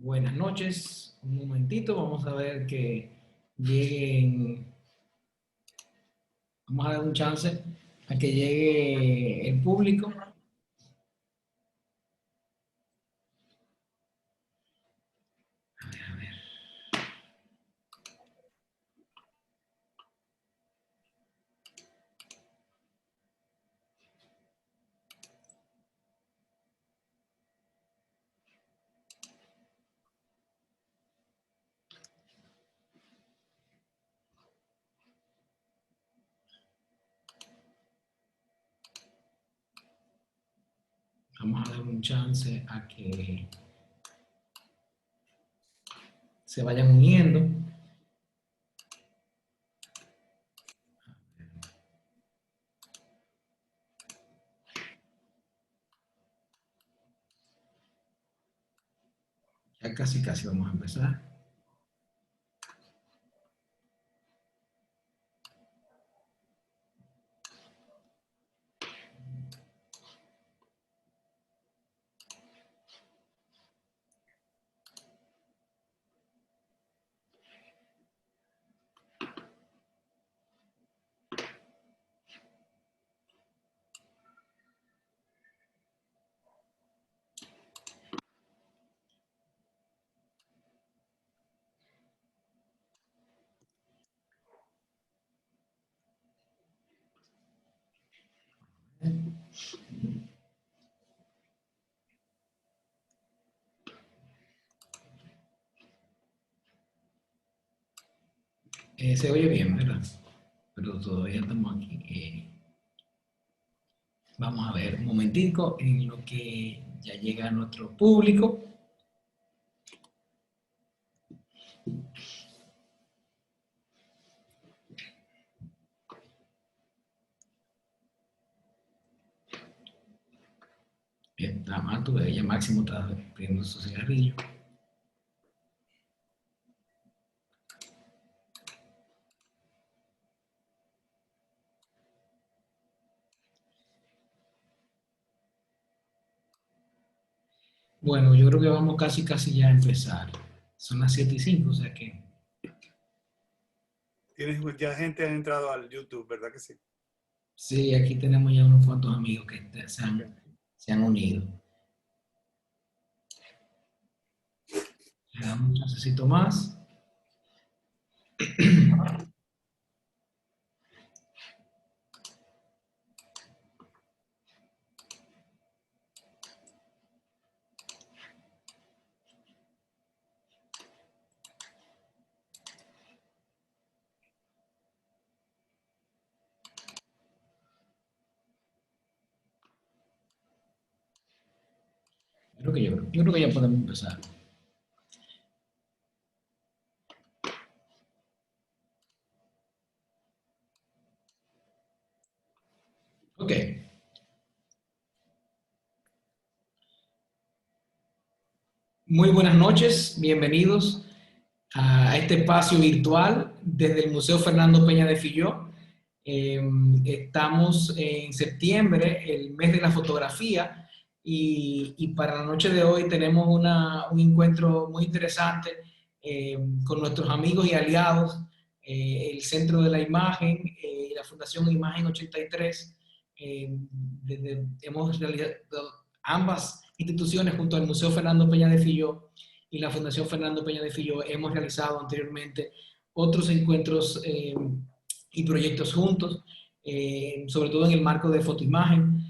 Buenas noches. Un momentito, vamos a ver que lleguen. Vamos a dar un chance a que llegue el público. A ver. Vamos a dar un chance a que se vayan uniendo. Ya casi vamos a empezar. Se oye bien, ¿verdad? Pero todavía estamos aquí. Vamos a ver un momentico en lo que ya llega nuestro público. Está Mato, ella Máximo está pidiendo su cigarrillo. Bueno, yo creo que vamos casi ya a empezar. Son las 7:05, o sea que... Tienes ya gente ha entrado al YouTube, ¿verdad que sí? Sí, aquí tenemos ya unos cuantos amigos que Okay. se han unido. Le damos un chancecito más. Yo creo que ya podemos empezar. Ok. Muy buenas noches, bienvenidos a este espacio virtual desde el Museo Fernando Peña de Filló. Estamos en septiembre, el mes de la fotografía, y para la noche de hoy tenemos un encuentro muy interesante con nuestros amigos y aliados, el Centro de la Imagen y la Fundación Imagen 83. Hemos realizado ambas instituciones junto al Museo Fernando Peña de Filló y la Fundación Fernando Peña de Filló. Hemos realizado anteriormente otros encuentros y proyectos juntos, sobre todo en el marco de fotoimagen.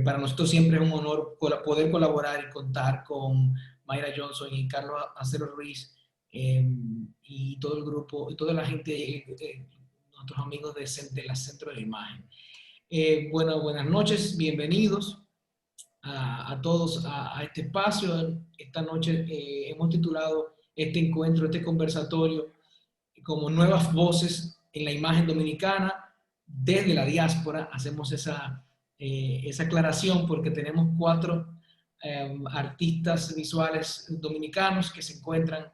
Para nosotros siempre es un honor poder colaborar y contar con Mayra Johnson y Carlos Acero Ruiz y todo el grupo, y toda la gente, nuestros amigos de la Centro de la Imagen. Bueno, buenas noches, bienvenidos a todos a este espacio. Esta noche hemos titulado este encuentro, este conversatorio, como Nuevas Voces en la Imagen Dominicana desde la diáspora. Hacemos esa aclaración porque tenemos 4 artistas visuales dominicanos que se encuentran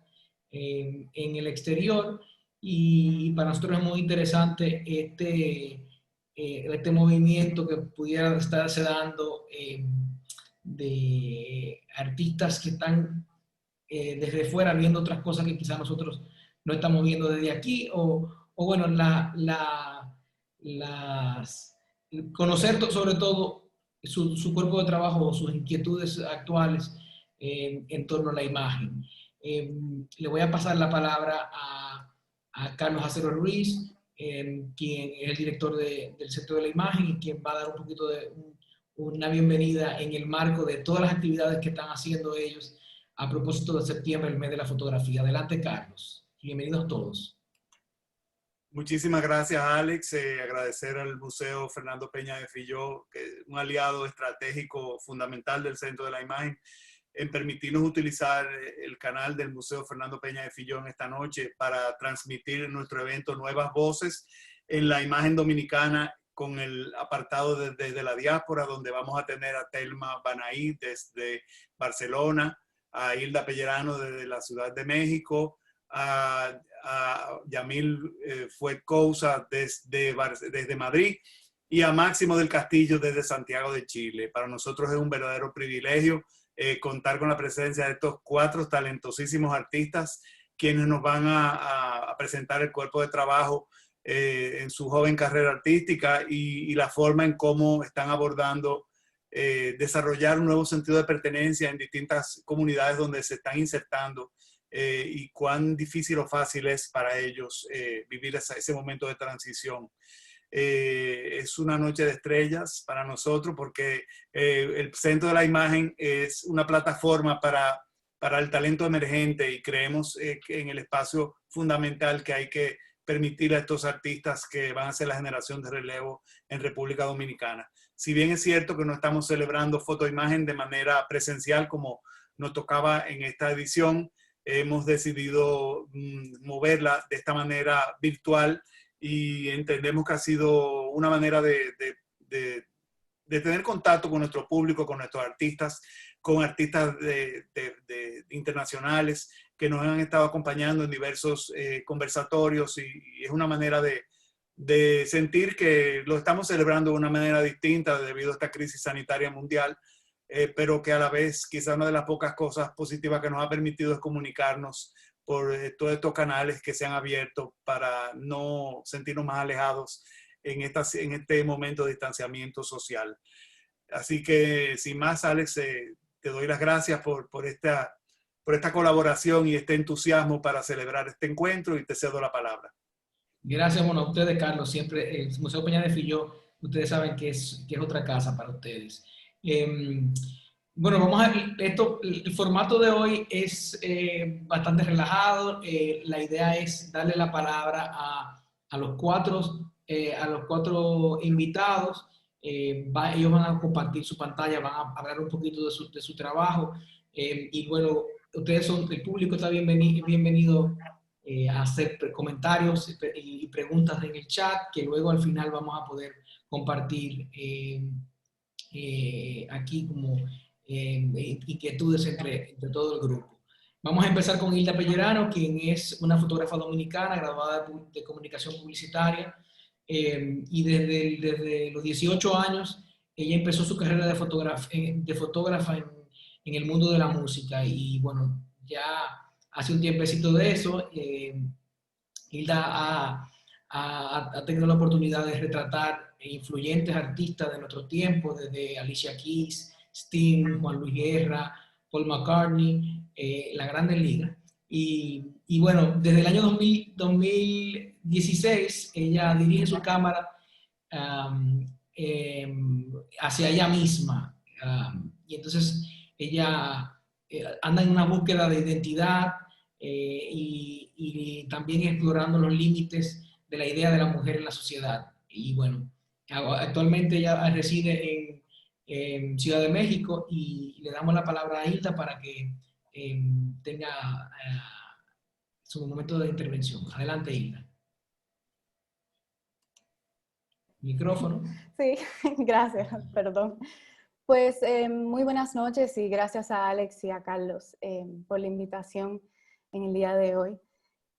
en el exterior, y para nosotros es muy interesante este movimiento que pudiera estarse dando de artistas que están desde fuera viendo otras cosas que quizás nosotros no estamos viendo desde aquí, o bueno, conocer sobre todo su cuerpo de trabajo o sus inquietudes actuales en torno a la imagen. Le voy a pasar la palabra a Carlos Acero Ruiz, quien es el director del Centro de la Imagen y quien va a dar un poquito de una bienvenida en el marco de todas las actividades que están haciendo ellos a propósito de septiembre, el mes de la fotografía. Adelante, Carlos. Bienvenidos todos. Muchísimas gracias, Alex. Agradecer al Museo Fernando Peña de Filló, que es un aliado estratégico fundamental del Centro de la Imagen, en permitirnos utilizar el canal del Museo Fernando Peña de Filló en esta noche para transmitir en nuestro evento Nuevas Voces en la imagen dominicana, con el apartado desde la diáspora, donde vamos a tener a Telma Banaí desde Barcelona, a Hilda Pellerano desde la Ciudad de México, a Yamil Fuetcousa desde Madrid y a Máximo del Castillo desde Santiago de Chile. Para nosotros es un verdadero privilegio contar con la presencia de estos 4 talentosísimos artistas, quienes nos van a presentar el cuerpo de trabajo en su joven carrera artística y la forma en cómo están abordando desarrollar un nuevo sentido de pertenencia en distintas comunidades donde se están insertando, y cuán difícil o fácil es para ellos vivir ese momento de transición. Es una noche de estrellas para nosotros porque el Centro de la Imagen es una plataforma para el talento emergente y creemos que en el espacio fundamental que hay que permitir a estos artistas que van a ser la generación de relevo en República Dominicana. Si bien es cierto que no estamos celebrando fotoimagen de manera presencial como nos tocaba en esta edición, hemos decidido moverla de esta manera virtual y entendemos que ha sido una manera de tener contacto con nuestro público, con nuestros artistas, con artistas internacionales que nos han estado acompañando en diversos conversatorios y es una manera de sentir que lo estamos celebrando de una manera distinta debido a esta crisis sanitaria mundial, pero que a la vez quizá una de las pocas cosas positivas que nos ha permitido es comunicarnos por todos estos canales que se han abierto para no sentirnos más alejados en este momento de distanciamiento social. Así que sin más, Alex, te doy las gracias por esta colaboración y este entusiasmo para celebrar este encuentro y te cedo la palabra. Gracias, bueno, a ustedes, Carlos. Siempre el Museo Peña de Filló, ustedes saben que es otra casa para ustedes. Bueno, vamos a el formato de hoy es bastante relajado. La idea es darle la palabra a los cuatro invitados. Ellos van a compartir su pantalla, van a hablar un poquito de su trabajo. Y bueno, ustedes el público está bienvenido a hacer comentarios y preguntas en el chat, que luego al final vamos a poder compartir aquí como inquietudes entre todo el grupo. Vamos a empezar con Hilda Pellerano, quien es una fotógrafa dominicana, graduada de comunicación publicitaria, y desde los 18 años ella empezó su carrera de fotógrafa en el mundo de la música, y bueno, ya hace un tiempecito de eso. Hilda ha tenido la oportunidad de retratar influyentes artistas de nuestro tiempo, desde Alicia Keys, Sting, Juan Luis Guerra, Paul McCartney, la Grande Liga. Y bueno, desde el año 2016 ella dirige su cámara hacia ella misma. Y entonces ella anda en una búsqueda de identidad, y también explorando los límites de la idea de la mujer en la sociedad. Y bueno, actualmente ella reside en Ciudad de México y le damos la palabra a Hilda para que tenga su momento de intervención. Adelante, Hilda. Micrófono. Sí, gracias, perdón. Pues muy buenas noches y gracias a Alex y a Carlos por la invitación en el día de hoy.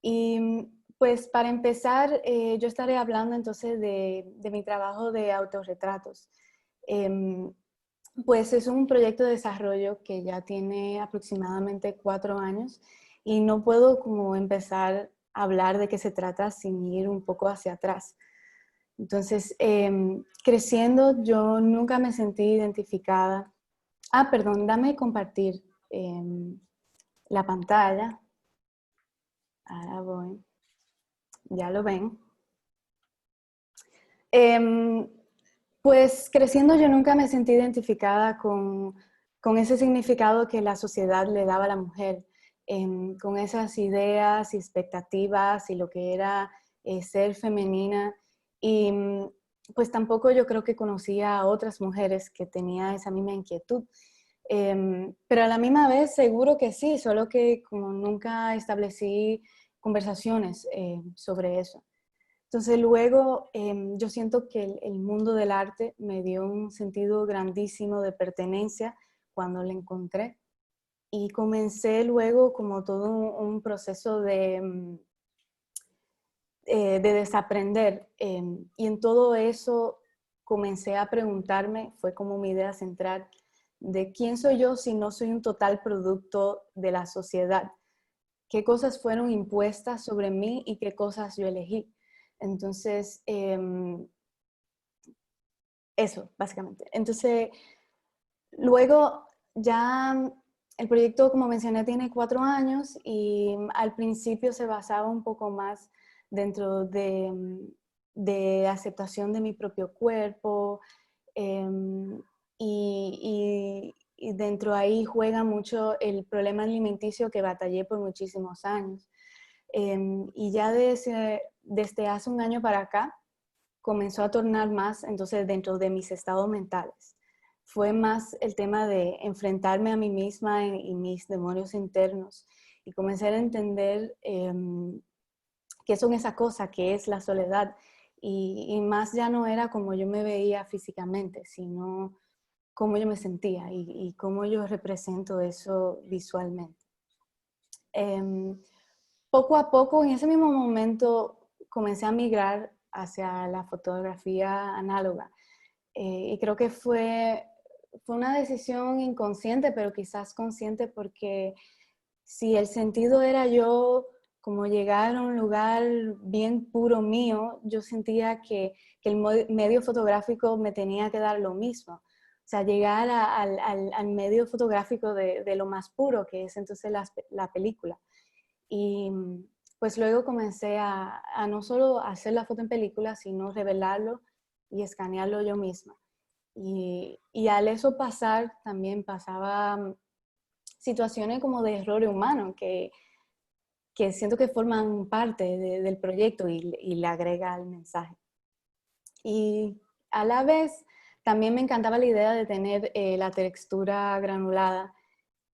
Y pues para empezar, yo estaré hablando entonces de mi trabajo de autorretratos. Pues es un proyecto de desarrollo que ya tiene aproximadamente 4 años y no puedo como empezar a hablar de qué se trata sin ir un poco hacia atrás. Entonces, creciendo yo nunca me sentí identificada. Ah, perdón, dame compartir la pantalla. Ahora voy. Ya lo ven. Pues creciendo yo nunca me sentí identificada con ese significado que la sociedad le daba a la mujer, con esas ideas y expectativas y lo que era ser femenina. Y pues tampoco yo creo que conocía a otras mujeres que tenían esa misma inquietud. Pero a la misma vez seguro que sí, solo que como nunca establecí conversaciones sobre eso. Entonces luego yo siento que el mundo del arte me dio un sentido grandísimo de pertenencia cuando lo encontré y comencé luego como todo un proceso de desaprender y en todo eso comencé a preguntarme, fue como mi idea central, de quién soy yo si no soy un total producto de la sociedad, qué cosas fueron impuestas sobre mí y qué cosas yo elegí. Entonces, eso, básicamente. Entonces, luego ya el proyecto, como mencioné, tiene 4 años y al principio se basaba un poco más dentro de aceptación de mi propio cuerpo y dentro ahí juega mucho el problema alimenticio que batallé por muchísimos años. Y ya desde hace un año para acá comenzó a tornar más entonces dentro de mis estados mentales. Fue más el tema de enfrentarme a mí misma y mis demonios internos y comencé a entender qué son esas cosas, qué es la soledad y más ya no era como yo me veía físicamente, sino cómo yo me sentía y cómo yo represento eso visualmente. Poco a poco, en ese mismo momento, comencé a migrar hacia la fotografía análoga. Y creo que fue una decisión inconsciente, pero quizás consciente porque si el sentido era yo como llegar a un lugar bien puro mío, yo sentía que el medio fotográfico me tenía que dar lo mismo. O sea, llegar al medio fotográfico de lo más puro, que es entonces la película. Y pues luego comencé a no solo hacer la foto en película, sino revelarlo y escanearlo yo misma. Y al eso pasar, también pasaba situaciones como de error humano, que siento que forman parte del proyecto y le agrega al mensaje. Y a la vez, también me encantaba la idea de tener la textura granulada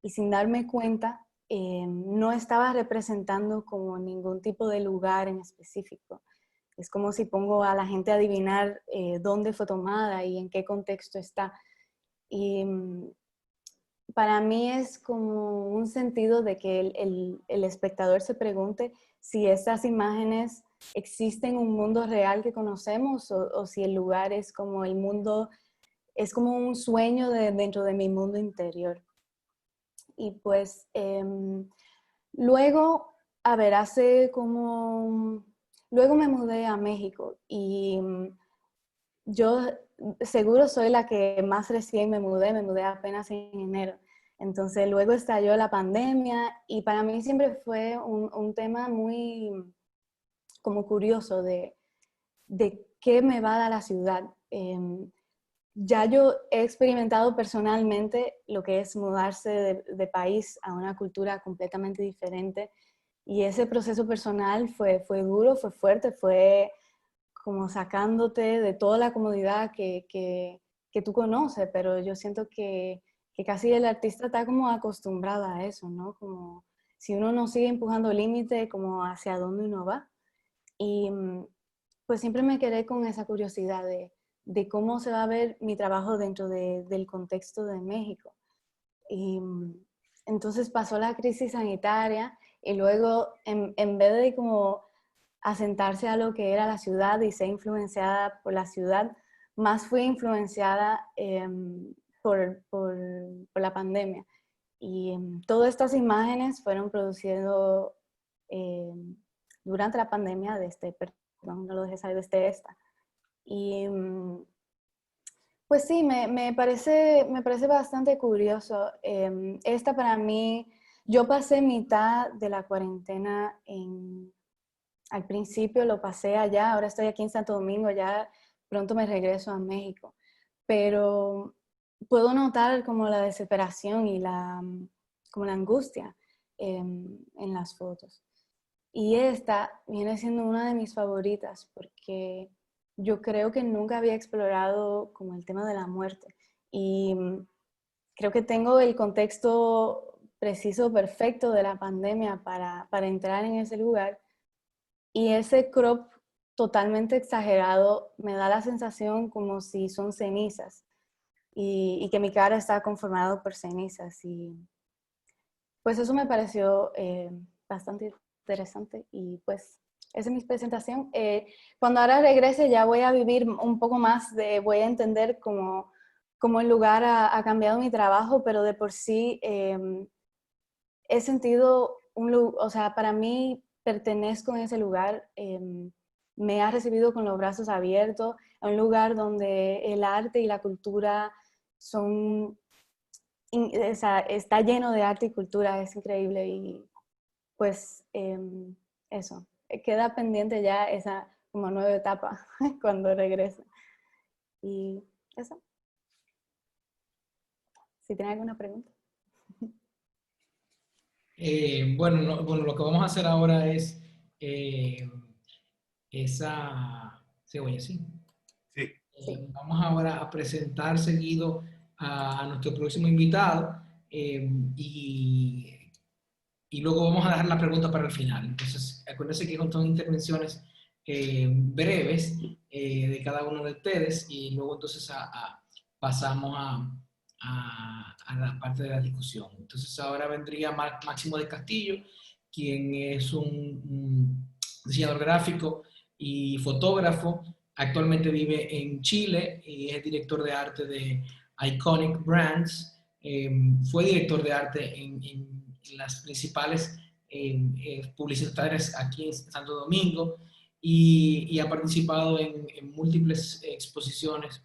y sin darme cuenta, no estaba representando como ningún tipo de lugar en específico. Es como si pongo a la gente a adivinar dónde fue tomada y en qué contexto está. Y para mí es como un sentido de que el espectador se pregunte si estas imágenes existen en un mundo real que conocemos o si el lugar es como el mundo, es como un sueño dentro de mi mundo interior. Y pues luego, a ver, luego me mudé a México y yo seguro soy la que más recién me mudé apenas en enero. Entonces luego estalló la pandemia y para mí siempre fue un tema muy como curioso de qué me va a dar la ciudad. Ya yo he experimentado personalmente lo que es mudarse de país a una cultura completamente diferente y ese proceso personal fue duro, fue fuerte, fue como sacándote de toda la comodidad que tú conoces, pero yo siento que casi el artista está como acostumbrado a eso, ¿no? Como si uno no sigue empujando límites, como hacia dónde uno va. Y pues siempre me quedé con esa curiosidad de cómo se va a ver mi trabajo dentro del contexto de México. Y entonces pasó la crisis sanitaria y luego en vez de como asentarse a lo que era la ciudad y ser influenciada por la ciudad, más fui influenciada por la pandemia. Y todas estas imágenes fueron producidas durante la pandemia, perdón, no lo dejé saber, desde esta. Y pues sí, me parece bastante curioso. Esta para mí, yo pasé mitad de la cuarentena al principio lo pasé allá, ahora estoy aquí en Santo Domingo, ya pronto me regreso a México. Pero puedo notar como la desesperación y como la angustia en las fotos. Y esta viene siendo una de mis favoritas porque yo creo que nunca había explorado como el tema de la muerte. Y creo que tengo el contexto preciso, perfecto de la pandemia para entrar en ese lugar. Y ese crop totalmente exagerado me da la sensación como si son cenizas y que mi cara está conformada por cenizas. Y pues eso me pareció bastante interesante y pues esa es mi presentación. Cuando ahora regrese ya voy a vivir un poco más, voy a entender cómo el lugar ha cambiado mi trabajo, pero de por sí he sentido o sea, para mí pertenezco en ese lugar, me ha recibido con los brazos abiertos, a un lugar donde el arte y la cultura son, o sea, está lleno de arte y cultura, es increíble y pues eso, queda pendiente ya esa como nueva etapa cuando regrese. Y eso, si tienen alguna pregunta. Bueno, lo que vamos a hacer ahora es cebolla, ¿sí? Sí. Sí. Vamos ahora a presentar seguido a nuestro próximo invitado y luego vamos a dejar la pregunta para el final. Entonces, acuérdense que son intervenciones breves de cada uno de ustedes y luego entonces pasamos a la parte de la discusión. Entonces, ahora vendría Máximo de Castillo, quien es un diseñador gráfico y fotógrafo. Actualmente vive en Chile y es director de arte de Iconic Brands. Fue director de arte en las principales publicitarias aquí en Santo Domingo y ha participado en múltiples exposiciones.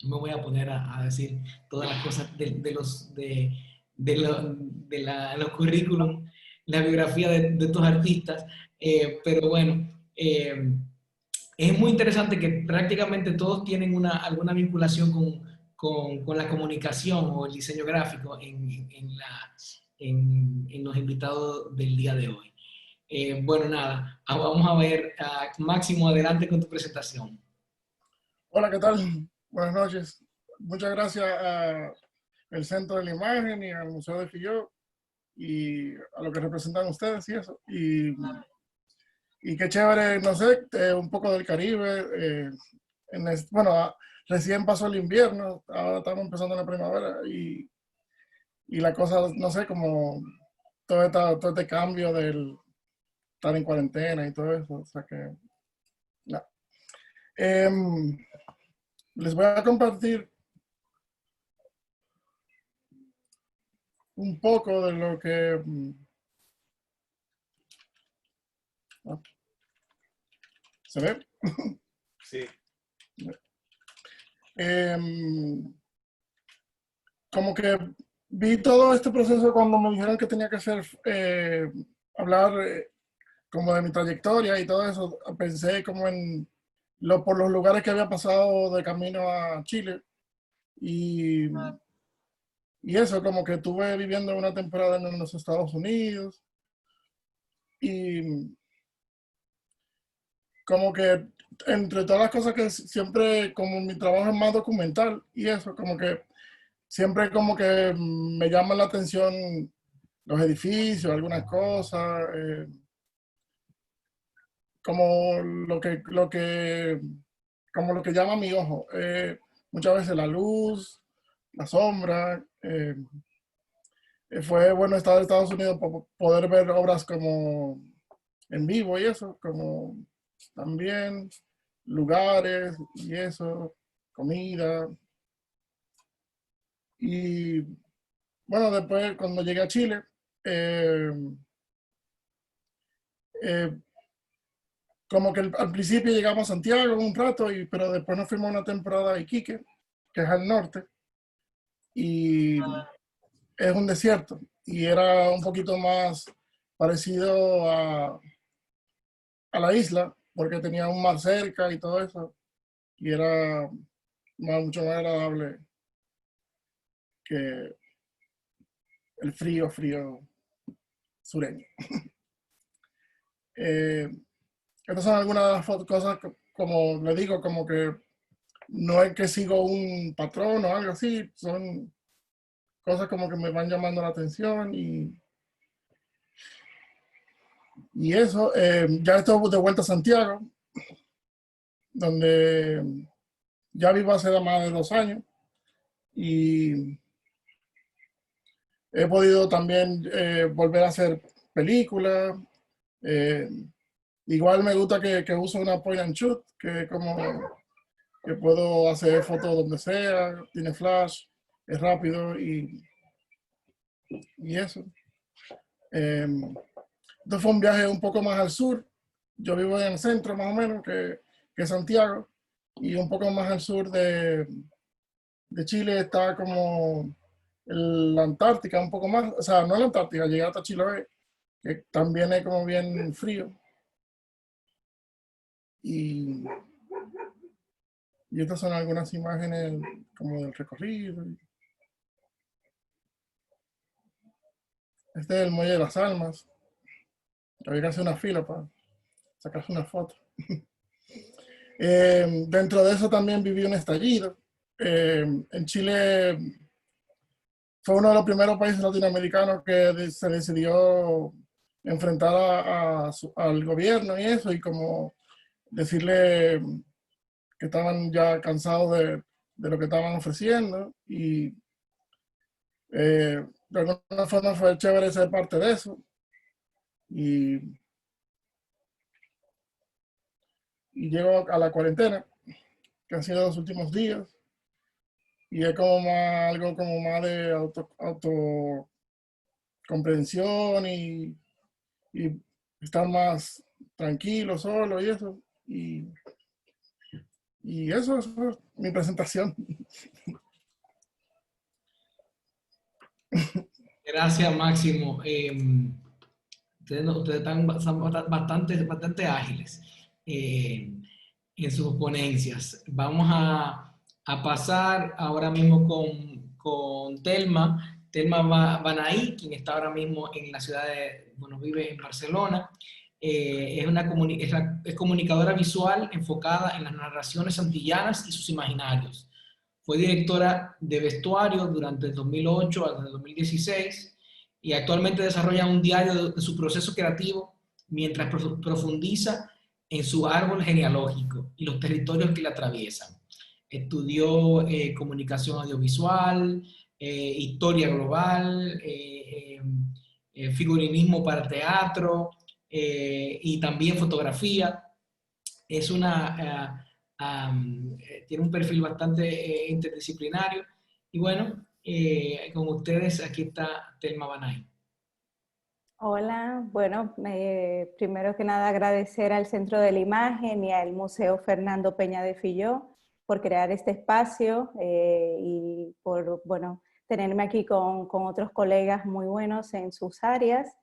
No me voy a poner a decir todas las cosas los currículum, la biografía de estos artistas, pero bueno, es muy interesante que prácticamente todos tienen alguna vinculación con la comunicación o el diseño gráfico en los invitados del día de hoy. Bueno, nada, vamos a ver, Máximo, adelante con tu presentación. Hola, ¿qué tal? Buenas noches. Muchas gracias al Centro de la Imagen y al Museo de Filló y a lo que representan ustedes y eso. Y qué chévere, no sé, un poco del Caribe. Bueno, recién pasó el invierno, ahora estamos empezando la primavera y la cosa, no sé, como todo este cambio del estar en cuarentena y todo eso. O sea que, no. Les voy a compartir un poco de lo que... ¿Se ve? Sí. Como que vi todo este proceso cuando me dijeron que tenía que hacer, hablar como de mi trayectoria y todo eso. Pensé como por los lugares que había pasado de camino a Chile. Y eso, como que estuve viviendo una temporada en los Estados Unidos. Y como que entre todas las cosas que siempre, como mi trabajo es más documental y eso, como que siempre como que me llama la atención los edificios, algunas cosas, como como lo que llama mi ojo. Muchas veces la luz, la sombra. Fue bueno estar en Estados Unidos para poder ver obras como en vivo y eso, como también lugares y eso, comida. Y bueno, después cuando llegué a Chile, eh, eh, como que al principio llegamos a Santiago un rato, pero después nos fuimos una temporada a Iquique, que es al norte, y es un desierto, y era un poquito más parecido a la isla, porque tenía un mar cerca y todo eso, y era mucho más agradable que el frío sureño. Estas son algunas de las cosas, como le digo, como que no es que sigo un patrón o algo así, son cosas como que me van llamando la atención y eso. Ya estoy de vuelta a Santiago, donde ya vivo hace más de 2 años y he podido también volver a hacer películas. Eh, Igual me gusta que uso una point and shoot, que como que puedo hacer fotos donde sea, tiene flash, es rápido y eso. Entonces fue un viaje un poco más al sur. Yo vivo en el centro más o menos, que Santiago, y un poco más al sur de Chile está como la Antártica, un poco más, o sea, no la Antártica, llegué hasta Chiloé, que también es como bien frío. Y, y estas son algunas imágenes como del recorrido. Este es el Muelle de las Almas. Había que hacer una fila para sacarse una foto. Dentro de eso también viví un estallido. En Chile fue uno de los primeros países latinoamericanos que se decidió enfrentar al gobierno y eso, y como decirle que estaban ya cansados de lo que estaban ofreciendo. Y de alguna forma fue chévere ser parte de eso. Y llego a la cuarentena, que han sido los últimos días, y es como más, algo como más de autocomprensión y estar más tranquilo, solo y eso. Y eso es mi presentación. Gracias, Máximo. Ustedes son bastante ágiles en sus ponencias. Vamos a pasar ahora mismo con Telma. Telma Banaí, quien está ahora mismo en la ciudad bueno, vive en Barcelona. Es comunicadora visual enfocada en las narraciones antillanas y sus imaginarios. Fue directora de vestuario durante el 2008 hasta el 2016 y actualmente desarrolla un diario de su proceso creativo mientras profundiza en su árbol genealógico y los territorios que le atraviesan. Estudió comunicación audiovisual, historia global, figurinismo para teatro y también fotografía. Es tiene un perfil bastante interdisciplinario. Y bueno, con ustedes aquí está Telma Banay. Hola, bueno, primero que nada agradecer al Centro de la Imagen y al Museo Fernando Peña de Filló por crear este espacio y por, bueno, tenerme aquí con otros colegas muy buenos en sus áreas.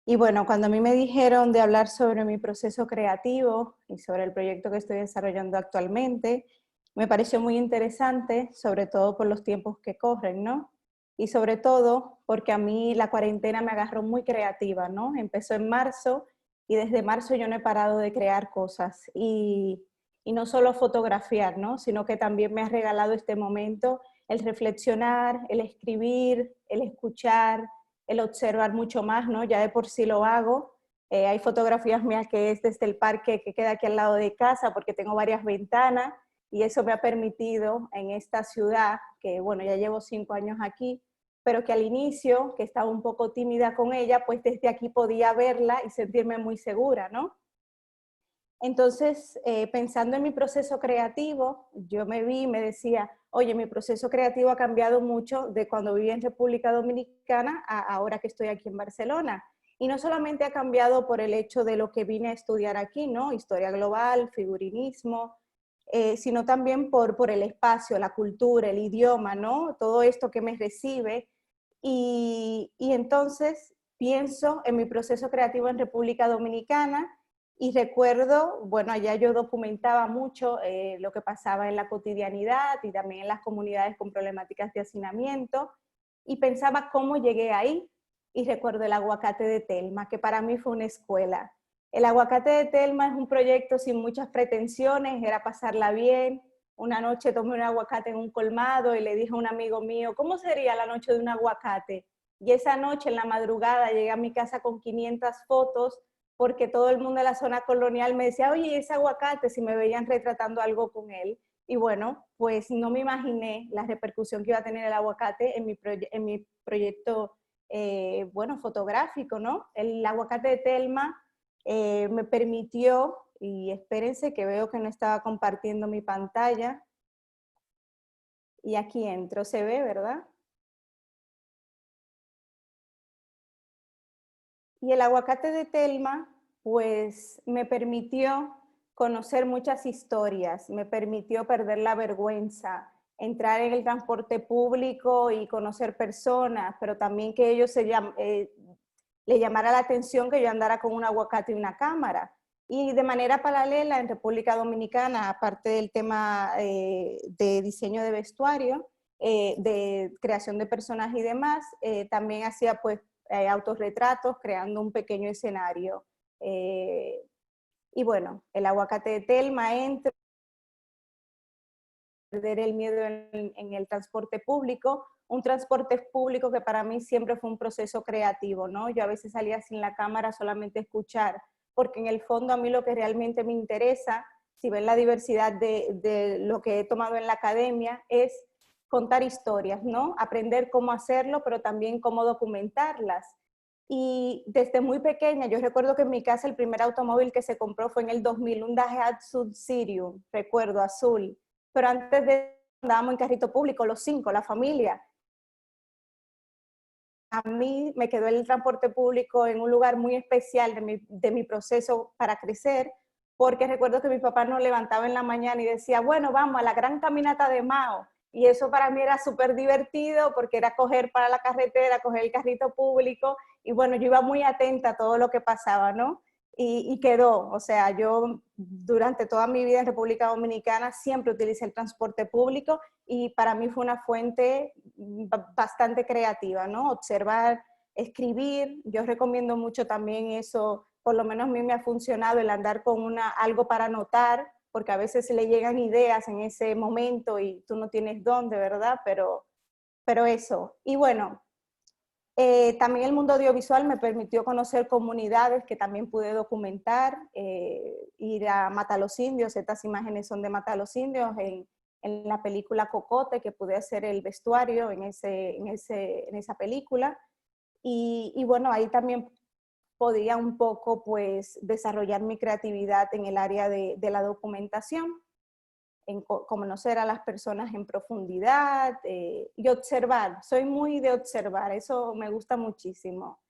Y bueno, cuando a mí me dijeron de hablar sobre mi proceso creativo y sobre el proyecto que estoy desarrollando actualmente, me pareció muy interesante, sobre todo por los tiempos que corren, ¿no? Y sobre todo porque a mí la cuarentena me agarró muy creativa, ¿no? Empezó en marzo y desde marzo yo no he parado de crear cosas y no solo fotografiar, ¿no? Sino que también me ha regalado este momento el reflexionar, el escribir, el escuchar, el observar mucho más, ¿no? Ya de por sí lo hago. Hay fotografías mías que es desde el parque que queda aquí al lado de casa porque tengo varias ventanas y eso me ha permitido en esta ciudad, que bueno, ya llevo 5 años aquí, pero que al inicio, que estaba un poco tímida con ella, pues desde aquí podía verla y sentirme muy segura, ¿no? Entonces, pensando en mi proceso creativo, yo me vi y me decía, oye, mi proceso creativo ha cambiado mucho de cuando viví en República Dominicana a ahora que estoy aquí en Barcelona. Y no solamente ha cambiado por el hecho de lo que vine a estudiar aquí, ¿no? Historia global, figurinismo, sino también por el espacio, la cultura, el idioma, ¿no? Todo esto que me recibe. Y entonces pienso en mi proceso creativo en República Dominicana y recuerdo, bueno, allá yo documentaba mucho lo que pasaba en la cotidianidad y también en las comunidades con problemáticas de hacinamiento y pensaba cómo llegué ahí. Y recuerdo el aguacate de Telma, que para mí fue una escuela. El aguacate de Telma es un proyecto sin muchas pretensiones, era pasarla bien. Una noche tomé un aguacate en un colmado y le dije a un amigo mío, ¿cómo sería la noche de un aguacate? Y esa noche en la madrugada llegué a mi casa con 500 fotos porque todo el mundo de la zona colonial me decía, oye, ese aguacate, si me veían retratando algo con él. Y bueno, pues no me imaginé la repercusión que iba a tener el aguacate en mi proyecto, bueno, fotográfico, ¿no? El aguacate de Telma me permitió, y espérense que veo que no estaba compartiendo mi pantalla, y aquí entro, se ve, ¿verdad? Y el aguacate de Telma, pues me permitió conocer muchas historias, me permitió perder la vergüenza, entrar en el transporte público y conocer personas, pero también que ellos le llamara la atención que yo andara con un aguacate y una cámara. Y de manera paralela en República Dominicana, aparte del tema de diseño de vestuario, de creación de personajes y demás, también hacía pues autorretratos creando un pequeño escenario. Y bueno, el aguacate de Telma entra, perder el miedo en el transporte público, un transporte público que para mí siempre fue un proceso creativo, ¿no? Yo a veces salía sin la cámara solamente escuchar, porque en el fondo a mí lo que realmente me interesa, si ven la diversidad de lo que he tomado en la academia, es contar historias, ¿no? Aprender cómo hacerlo, pero también cómo documentarlas. Y desde muy pequeña, yo recuerdo que en mi casa el primer automóvil que se compró fue en el 2000, un Daihatsu Sub-Sirius, recuerdo, azul. Pero antes de andábamos en carrito público, los 5, la familia. A mí me quedó el transporte público en un lugar muy especial de mi proceso para crecer, porque recuerdo que mi papá nos levantaba en la mañana y decía, bueno, vamos a la gran caminata de Mao. Y eso para mí era súper divertido porque era coger para la carretera, coger el carrito público y bueno, yo iba muy atenta a todo lo que pasaba, ¿no? Y quedó, o sea, yo durante toda mi vida en República Dominicana siempre utilicé el transporte público y para mí fue una fuente bastante creativa, ¿no? Observar, escribir, yo recomiendo mucho también eso, por lo menos a mí me ha funcionado el andar con algo para anotar, porque a veces le llegan ideas en ese momento y tú no tienes dónde, ¿verdad? Pero eso. Y bueno, también el mundo audiovisual me permitió conocer comunidades que también pude documentar, ir a Mata los Indios, estas imágenes son de Mata los Indios, en la película Cocote, que pude hacer el vestuario en esa película. Y bueno, ahí también podía un poco pues desarrollar mi creatividad en el área de la documentación, en conocer a las personas en profundidad y observar. Soy muy de observar, eso me gusta muchísimo.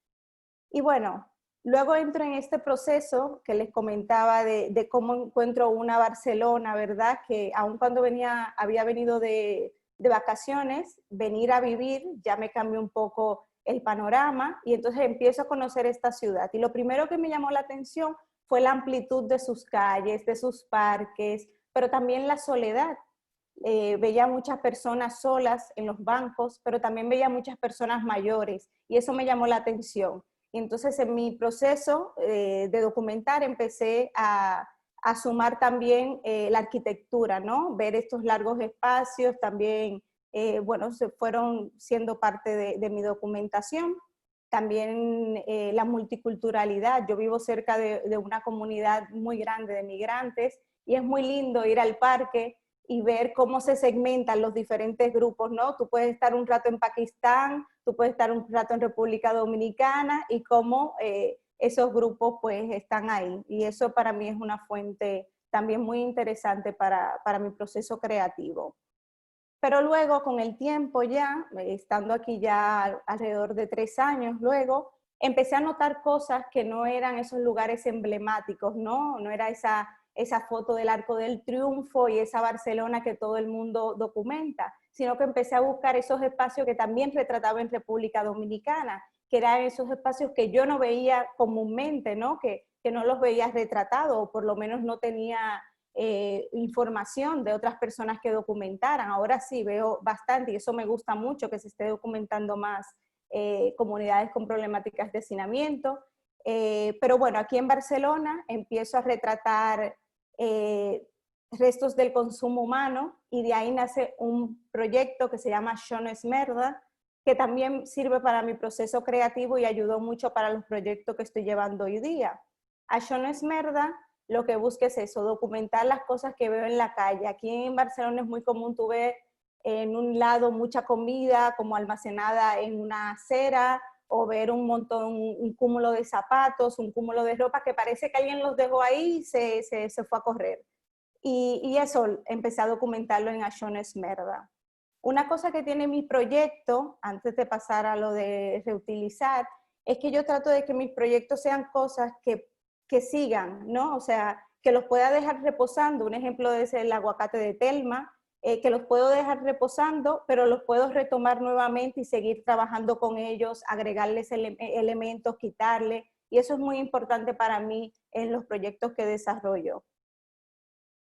Y bueno, luego entro en este proceso que les comentaba de cómo encuentro una Barcelona, ¿verdad? Que aun cuando había venido de vacaciones, venir a vivir ya me cambió un poco el panorama y entonces empiezo a conocer esta ciudad. Y lo primero que me llamó la atención fue la amplitud de sus calles, de sus parques, pero también la soledad. Veía muchas personas solas en los bancos, pero también veía muchas personas mayores y eso me llamó la atención. Y entonces en mi proceso de documentar empecé a sumar también la arquitectura, ¿no? Ver estos largos espacios también, bueno, se fueron siendo parte de mi documentación. También la multiculturalidad. Yo vivo cerca de una comunidad muy grande de migrantes y es muy lindo ir al parque y ver cómo se segmentan los diferentes grupos, ¿no? Tú puedes estar un rato en Pakistán, tú puedes estar un rato en República Dominicana y cómo esos grupos pues están ahí. Y eso para mí es una fuente también muy interesante para mi proceso creativo. Pero luego, con el tiempo ya, estando aquí ya alrededor de 3 años luego, empecé a notar cosas que no eran esos lugares emblemáticos, ¿no? No era esa foto del Arco del Triunfo y esa Barcelona que todo el mundo documenta, sino que empecé a buscar esos espacios que también retrataba en República Dominicana, que eran esos espacios que yo no veía comúnmente, ¿no? Que no los veía retratados, o por lo menos no tenía información de otras personas que documentaran. Ahora sí veo bastante, y eso me gusta mucho, que se esté documentando más comunidades con problemáticas de hacinamiento. Pero bueno, aquí en Barcelona empiezo a retratar restos del consumo humano, y de ahí nace un proyecto que se llama Això no és merda, que también sirve para mi proceso creativo y ayudó mucho para los proyectos que estoy llevando hoy día. Això no és merda lo que busca es eso, documentar las cosas que veo en la calle. Aquí en Barcelona es muy común tú ver en un lado mucha comida como almacenada en una acera, o ver un montón, un cúmulo de zapatos, un cúmulo de ropa que parece que alguien los dejó ahí y se fue a correr. Y eso empecé a documentarlo en Això no és merda. Una cosa que tiene mi proyecto, antes de pasar a lo de reutilizar, es que yo trato de que mis proyectos sean cosas que sigan, ¿no? O sea, que los pueda dejar reposando. Un ejemplo es el aguacate de Telma, que los puedo dejar reposando, pero los puedo retomar nuevamente y seguir trabajando con ellos, agregarles elementos, quitarles, y eso es muy importante para mí en los proyectos que desarrollo.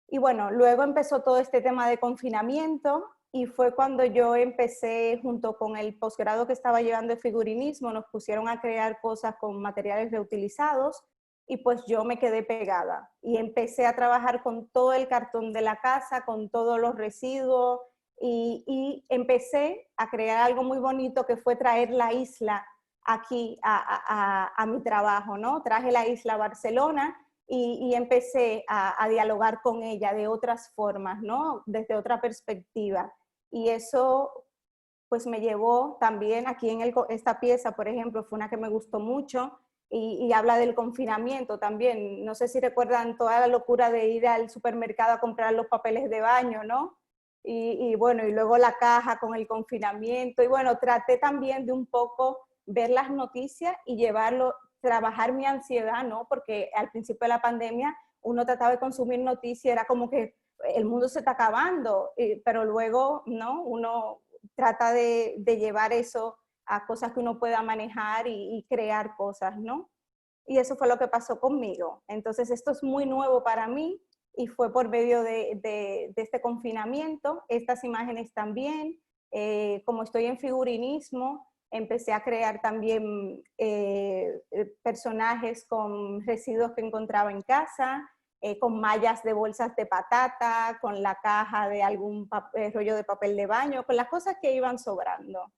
Y bueno, luego empezó todo este tema de confinamiento, y fue cuando yo empecé, junto con el posgrado que estaba llevando de figurinismo, nos pusieron a crear cosas con materiales reutilizados, y pues yo me quedé pegada y empecé a trabajar con todo el cartón de la casa, con todos los residuos, y empecé a crear algo muy bonito, que fue traer la isla aquí a mi trabajo, ¿no? Traje la isla a Barcelona y empecé a dialogar con ella de otras formas, ¿no? Desde otra perspectiva. Y eso pues me llevó también aquí en esta pieza, por ejemplo, fue una que me gustó mucho, y habla del confinamiento también. No sé si recuerdan toda la locura de ir al supermercado a comprar los papeles de baño, ¿no? Y bueno, y luego la caja con el confinamiento. Y bueno, traté también de un poco ver las noticias y trabajar mi ansiedad, ¿no? Porque al principio de la pandemia uno trataba de consumir noticias, era como que el mundo se está acabando, pero luego, ¿no? Uno trata de llevar eso a cosas que uno pueda manejar y crear cosas, ¿no? Y eso fue lo que pasó conmigo. Entonces esto es muy nuevo para mí, y fue por medio de este confinamiento. Estas imágenes también, como estoy en figurinismo, empecé a crear también personajes con residuos que encontraba en casa, con mallas de bolsas de patata, con la caja de algún rollo de papel de baño, con las cosas que iban sobrando.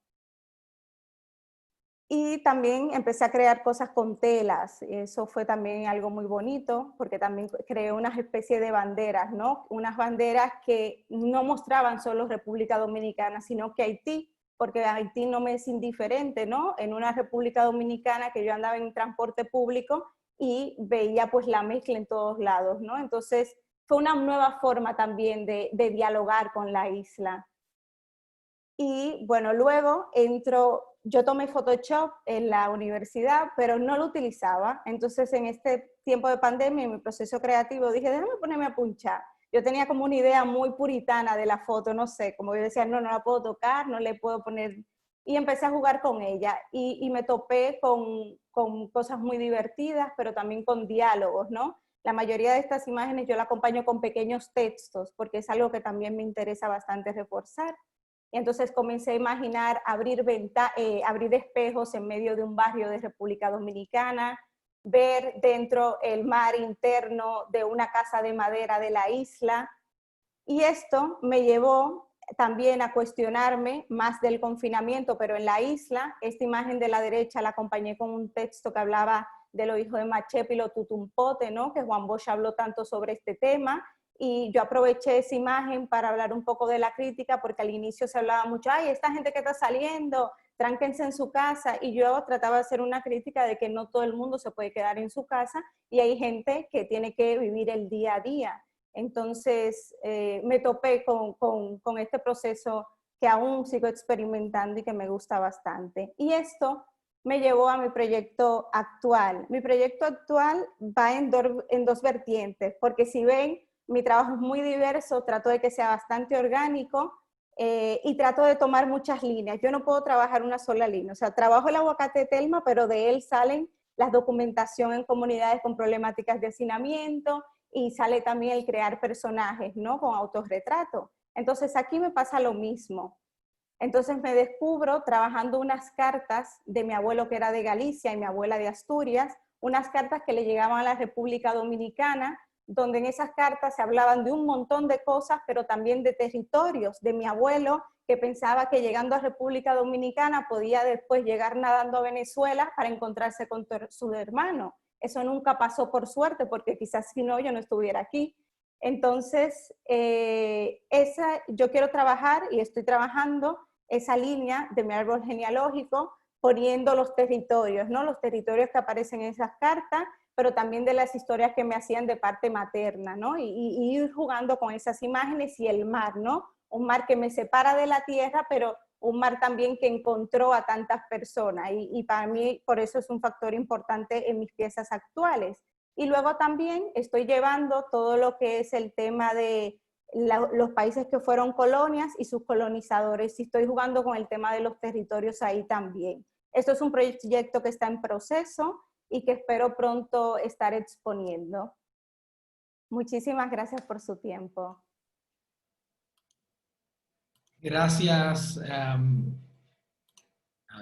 Y también empecé a crear cosas con telas. Eso fue también algo muy bonito, porque también creé unas especies de banderas, ¿no? Unas banderas que no mostraban solo República Dominicana, sino que Haití, porque Haití no me es indiferente, ¿no? En una República Dominicana que yo andaba en transporte público y veía pues la mezcla en todos lados, ¿no? Entonces fue una nueva forma también de dialogar con la isla. Y bueno, luego yo tomé Photoshop en la universidad, pero no lo utilizaba. Entonces en este tiempo de pandemia, en mi proceso creativo, dije, déjame ponerme a punchar. Yo tenía como una idea muy puritana de la foto, no sé, como yo decía, no la puedo tocar, no le puedo poner... Y empecé a jugar con ella, y me topé con cosas muy divertidas, pero también con diálogos, ¿no? La mayoría de estas imágenes yo la acompaño con pequeños textos, porque es algo que también me interesa bastante reforzar. Y entonces comencé a imaginar abrir espejos en medio de un barrio de República Dominicana, ver dentro el mar interno de una casa de madera de la isla. Y esto me llevó también a cuestionarme más del confinamiento, pero en la isla. Esta imagen de la derecha la acompañé con un texto que hablaba de los hijos de Machepi, lo tutumpote, ¿no? Que Juan Bosch habló tanto sobre este tema. y yo aproveché esa imagen para hablar un poco de la crítica, porque al inicio se hablaba mucho, ay, esta gente que está saliendo, tránquense en su casa, y yo trataba de hacer una crítica de que no todo el mundo se puede quedar en su casa y hay gente que tiene que vivir el día a día. Entonces me topé con este proceso que aún sigo experimentando y que me gusta bastante. Y esto me llevó a mi proyecto actual. Mi proyecto actual va en dos vertientes, porque si ven, mi trabajo es muy diverso, trato de que sea bastante orgánico, y trato de tomar muchas líneas. Yo no puedo trabajar una sola línea. O sea, trabajo el aguacate de Telma, pero de él salen las documentación en comunidades con problemáticas de hacinamiento y sale también el crear personajes, ¿no? Con autorretrato. Entonces aquí me pasa lo mismo. Entonces me descubro trabajando unas cartas de mi abuelo que era de Galicia y mi abuela de Asturias, unas cartas que le llegaban a la República Dominicana, donde en esas cartas se hablaban de un montón de cosas, pero también de territorios, de mi abuelo que pensaba que llegando a República Dominicana podía después llegar nadando a Venezuela para encontrarse con su hermano. Eso nunca pasó por suerte, porque quizás si no, yo no estuviera aquí. Entonces, yo quiero trabajar y estoy trabajando esa línea de mi árbol genealógico, poniendo los territorios, ¿no? Los territorios que aparecen en esas cartas, pero también de las historias que me hacían de parte materna, ¿no? Y ir jugando con esas imágenes y el mar, ¿no? Un mar que me separa de la tierra, pero un mar también que encontró a tantas personas. Y para mí, por eso es un factor importante en mis piezas actuales. Y luego también estoy llevando todo lo que es el tema de los países que fueron colonias y sus colonizadores, y estoy jugando con el tema de los territorios ahí también. Esto es un proyecto que está en proceso y que espero pronto estar exponiendo. Muchísimas gracias por su tiempo. Gracias. A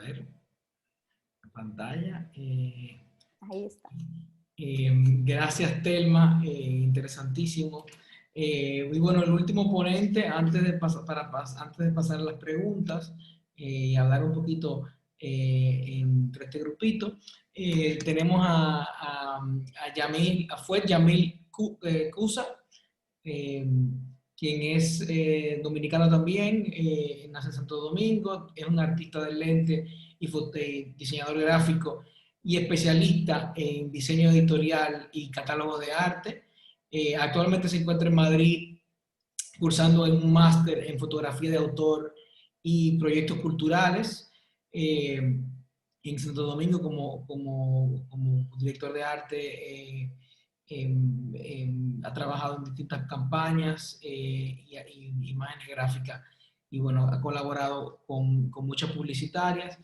ver, la pantalla. Ahí está. Gracias, Telma. Interesantísimo. Y bueno, el último ponente, antes de pasar a las preguntas y hablar un poquito entre este grupito, tenemos a Fued Yamil Cusa, quien es dominicano también, nace en Santo Domingo, es un artista del lente y diseñador gráfico y especialista en diseño editorial y catálogo de arte. Actualmente se encuentra en Madrid cursando en un máster en fotografía de autor y proyectos culturales. En Santo Domingo como director de arte ha trabajado en distintas campañas y imágenes gráficas y bueno, ha colaborado con muchas publicitarias.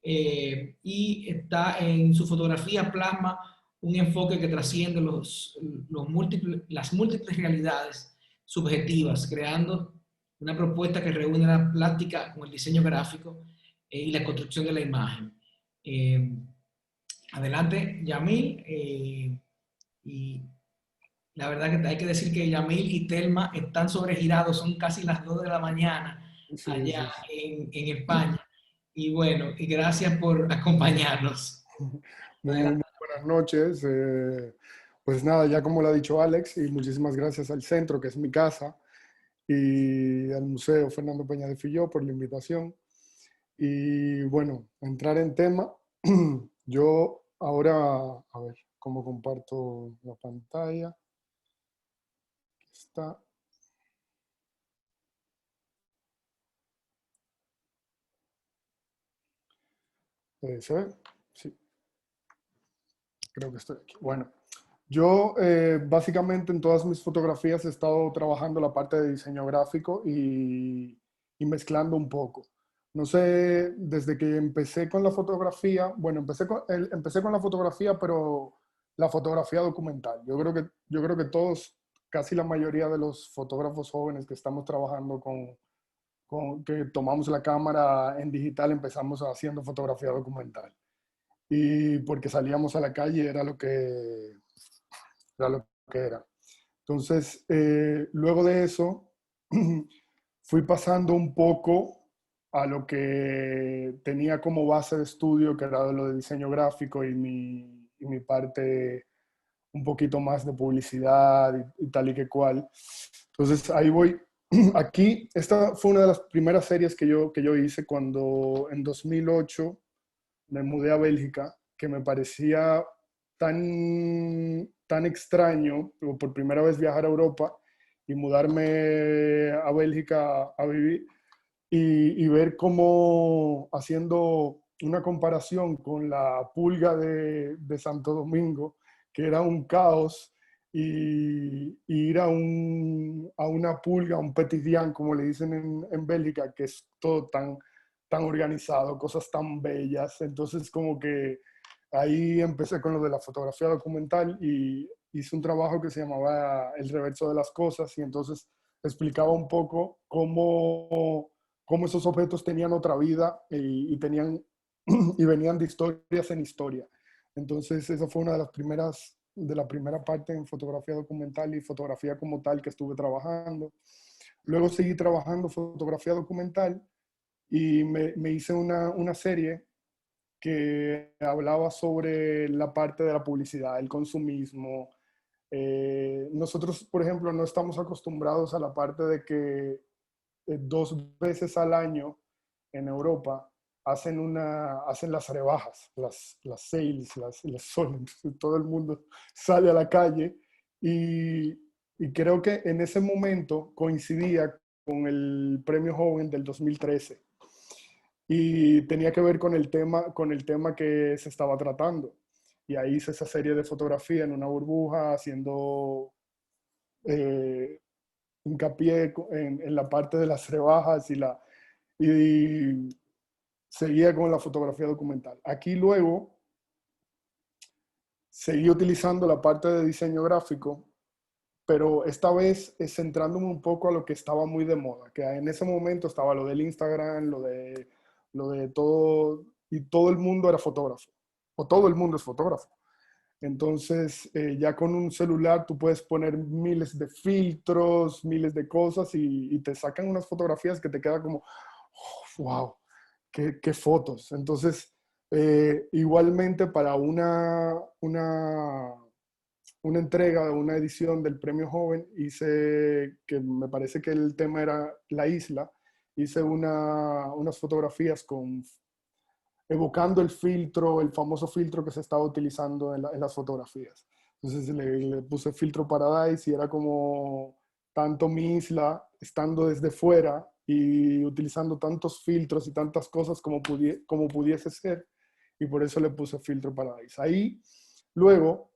Y está en su fotografía plasma un enfoque que trasciende las múltiples realidades subjetivas, creando una propuesta que reúne la plástica con el diseño gráfico y la construcción de la imagen. Adelante, Yamil. Y la verdad que hay que decir que Yamil y Telma están sobregirados, son casi las 2 de la mañana allá en España. Y bueno, y gracias por acompañarnos. Muy buenas noches. Pues nada, ya como lo ha dicho Alex, y muchísimas gracias al centro, que es mi casa, y al Museo Fernando Peña de Filló por la invitación. Y bueno, entrar en tema, yo ahora, a ver, cómo comparto la pantalla. Aquí está. ¿Se ve? Sí. Creo que estoy aquí. Bueno, yo básicamente en todas mis fotografías he estado trabajando la parte de diseño gráfico y mezclando un poco. No sé, desde que empecé con la fotografía, bueno, empecé con la fotografía, pero la fotografía documental. Yo creo que todos, casi la mayoría de los fotógrafos jóvenes que estamos trabajando que tomamos la cámara en digital, empezamos haciendo fotografía documental. Y porque salíamos a la calle era lo que era. Entonces, luego de eso, fui pasando un poco a lo que tenía como base de estudio, que era lo de diseño gráfico y mi parte un poquito más de publicidad y tal y que cual. Entonces ahí voy. Aquí, esta fue una de las primeras series que yo hice cuando en 2008 me mudé a Bélgica, que me parecía tan extraño por primera vez viajar a Europa y mudarme a Bélgica a vivir y ver cómo haciendo una comparación con la pulga de Santo Domingo, que era un caos, y ir a una pulga, un petit dian, como le dicen en Bélgica, que es todo tan organizado, cosas tan bellas. Entonces como que ahí empecé con lo de la fotografía documental y hice un trabajo que se llamaba El reverso de las cosas y entonces explicaba un poco cómo esos objetos tenían otra vida y tenían, y venían de historias en historia. Entonces esa fue una de la primera parte en fotografía documental y fotografía como tal que estuve trabajando. Luego seguí trabajando fotografía documental y me hice una serie que hablaba sobre la parte de la publicidad, el consumismo. Nosotros, por ejemplo, no estamos acostumbrados a la parte de que 2 veces al año en Europa hacen las rebajas, las sales, las sales, todo el mundo sale a la calle y, y creo que en ese momento coincidía con el Premio Joven del 2013 y tenía que ver con el tema que se estaba tratando. Y ahí hice esa serie de fotografía en una burbuja, haciendo eh, hincapié en la parte de las rebajas y seguía con la fotografía documental. Aquí luego seguí utilizando la parte de diseño gráfico, pero esta vez centrándome un poco a lo que estaba muy de moda, que en ese momento estaba lo del Instagram, lo de todo, y todo el mundo era fotógrafo, o todo el mundo es fotógrafo. Entonces, ya con un celular tú puedes poner miles de filtros, miles de cosas y te sacan unas fotografías que te quedan como, oh, wow, qué fotos. Entonces, igualmente para una entrega, una edición del Premio Joven, hice, que me parece que el tema era la isla, hice unas fotografías evocando el filtro, el famoso filtro que se estaba utilizando en las fotografías. Entonces le puse filtro Paradise y era como tanto mi isla estando desde fuera y utilizando tantos filtros y tantas cosas como pudiese ser, y por eso le puse filtro Paradise. Ahí, luego,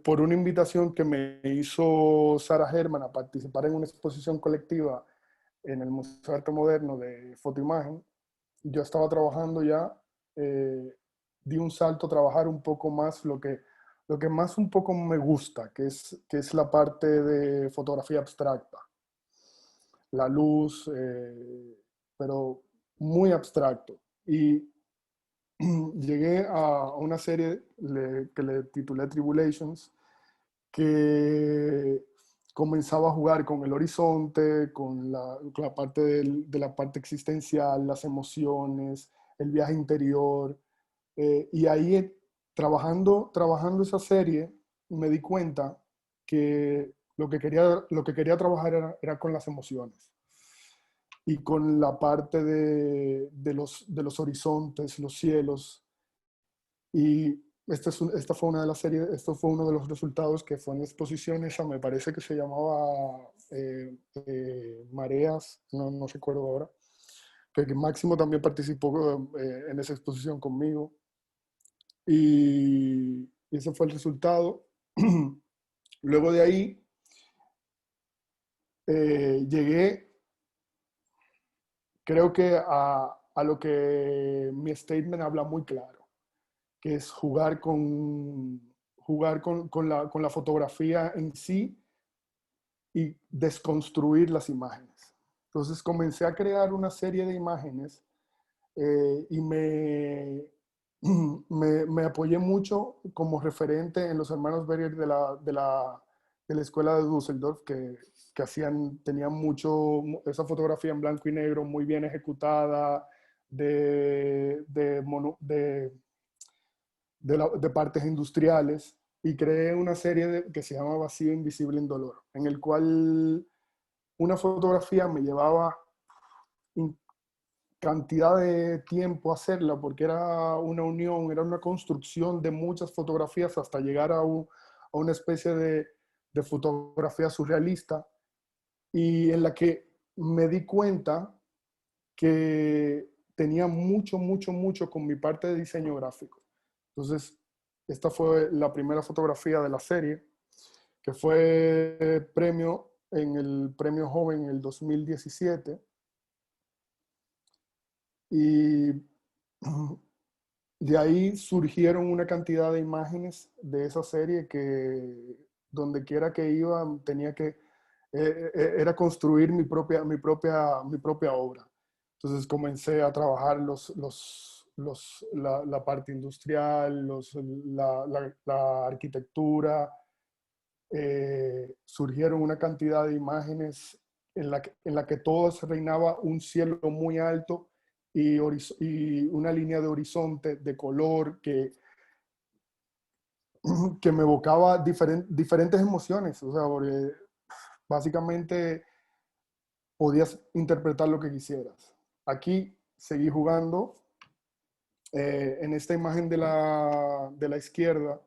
por una invitación que me hizo Sara Herman a participar en una exposición colectiva en el Museo de Arte Moderno de Fotoimagen, yo estaba trabajando ya, di un salto a trabajar un poco más lo que más un poco me gusta, que es la parte de fotografía abstracta. La luz, pero muy abstracto. Y llegué a una serie que le titulé Tribulations, que comenzaba a jugar con el horizonte, con la parte de la parte existencial, las emociones, el viaje interior. Y ahí, trabajando esa serie, me di cuenta que lo que quería trabajar era con las emociones y con la parte de los horizontes, los cielos. Y esta fue una de las series, esto fue uno de los resultados que fue en la exposición esa, me parece que se llamaba Mareas, no recuerdo ahora, que Máximo también participó en esa exposición conmigo. Y ese fue el resultado. Luego de ahí llegué, creo que a lo que mi statement habla muy claro, que es con la fotografía en sí y desconstruir las imágenes. Entonces comencé a crear una serie de imágenes y me apoyé mucho como referente en los hermanos Berger de la escuela de Düsseldorf, que tenían mucho esa fotografía en blanco y negro muy bien ejecutada, de partes industriales. y creé una serie que se llama Vacío Invisible Indoloro, en el cual una fotografía me llevaba cantidad de tiempo hacerla, porque era una unión, era una construcción de muchas fotografías hasta llegar a una especie de fotografía surrealista, y en la que me di cuenta que tenía mucho, mucho, mucho con mi parte de diseño gráfico. Entonces, esta fue la primera fotografía de la serie, que fue premio en el Premio Joven en el 2017. Y de ahí surgieron una cantidad de imágenes de esa serie que donde quiera que iba tenía que, era construir mi propia obra. Entonces comencé a trabajar la parte industrial, la arquitectura. Surgieron una cantidad de imágenes en la que todo se reinaba un cielo muy alto y una línea de horizonte de color que me evocaba diferentes emociones. O sea, porque básicamente podías interpretar lo que quisieras. Aquí seguí jugando. En esta imagen de la izquierda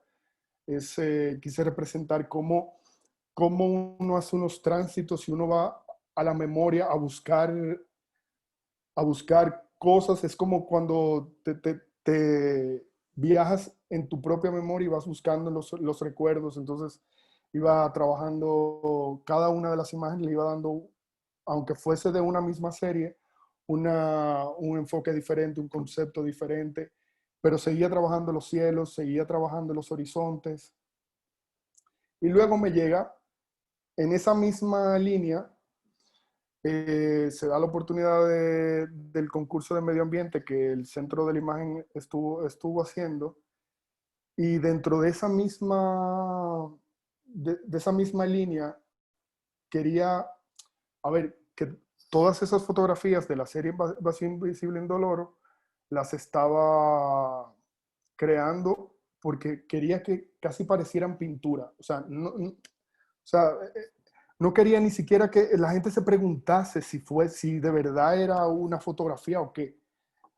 quise representar cómo uno hace unos tránsitos y uno va a la memoria a buscar cosas. Es como cuando te viajas en tu propia memoria y vas buscando los recuerdos. Entonces iba trabajando cada una de las imágenes, le iba dando, aunque fuese de una misma serie, un enfoque diferente, un concepto diferente, pero seguía trabajando los cielos, seguía trabajando los horizontes. Y luego me llega, en esa misma línea, se da la oportunidad del concurso de medio ambiente que el Centro de la Imagen estuvo haciendo, y dentro de esa misma línea quería, a ver, que todas esas fotografías de la serie Vacío Invisible Indoloro las estaba creando porque quería que casi parecieran pintura. O sea, no quería ni siquiera que la gente se preguntase si de verdad era una fotografía o qué.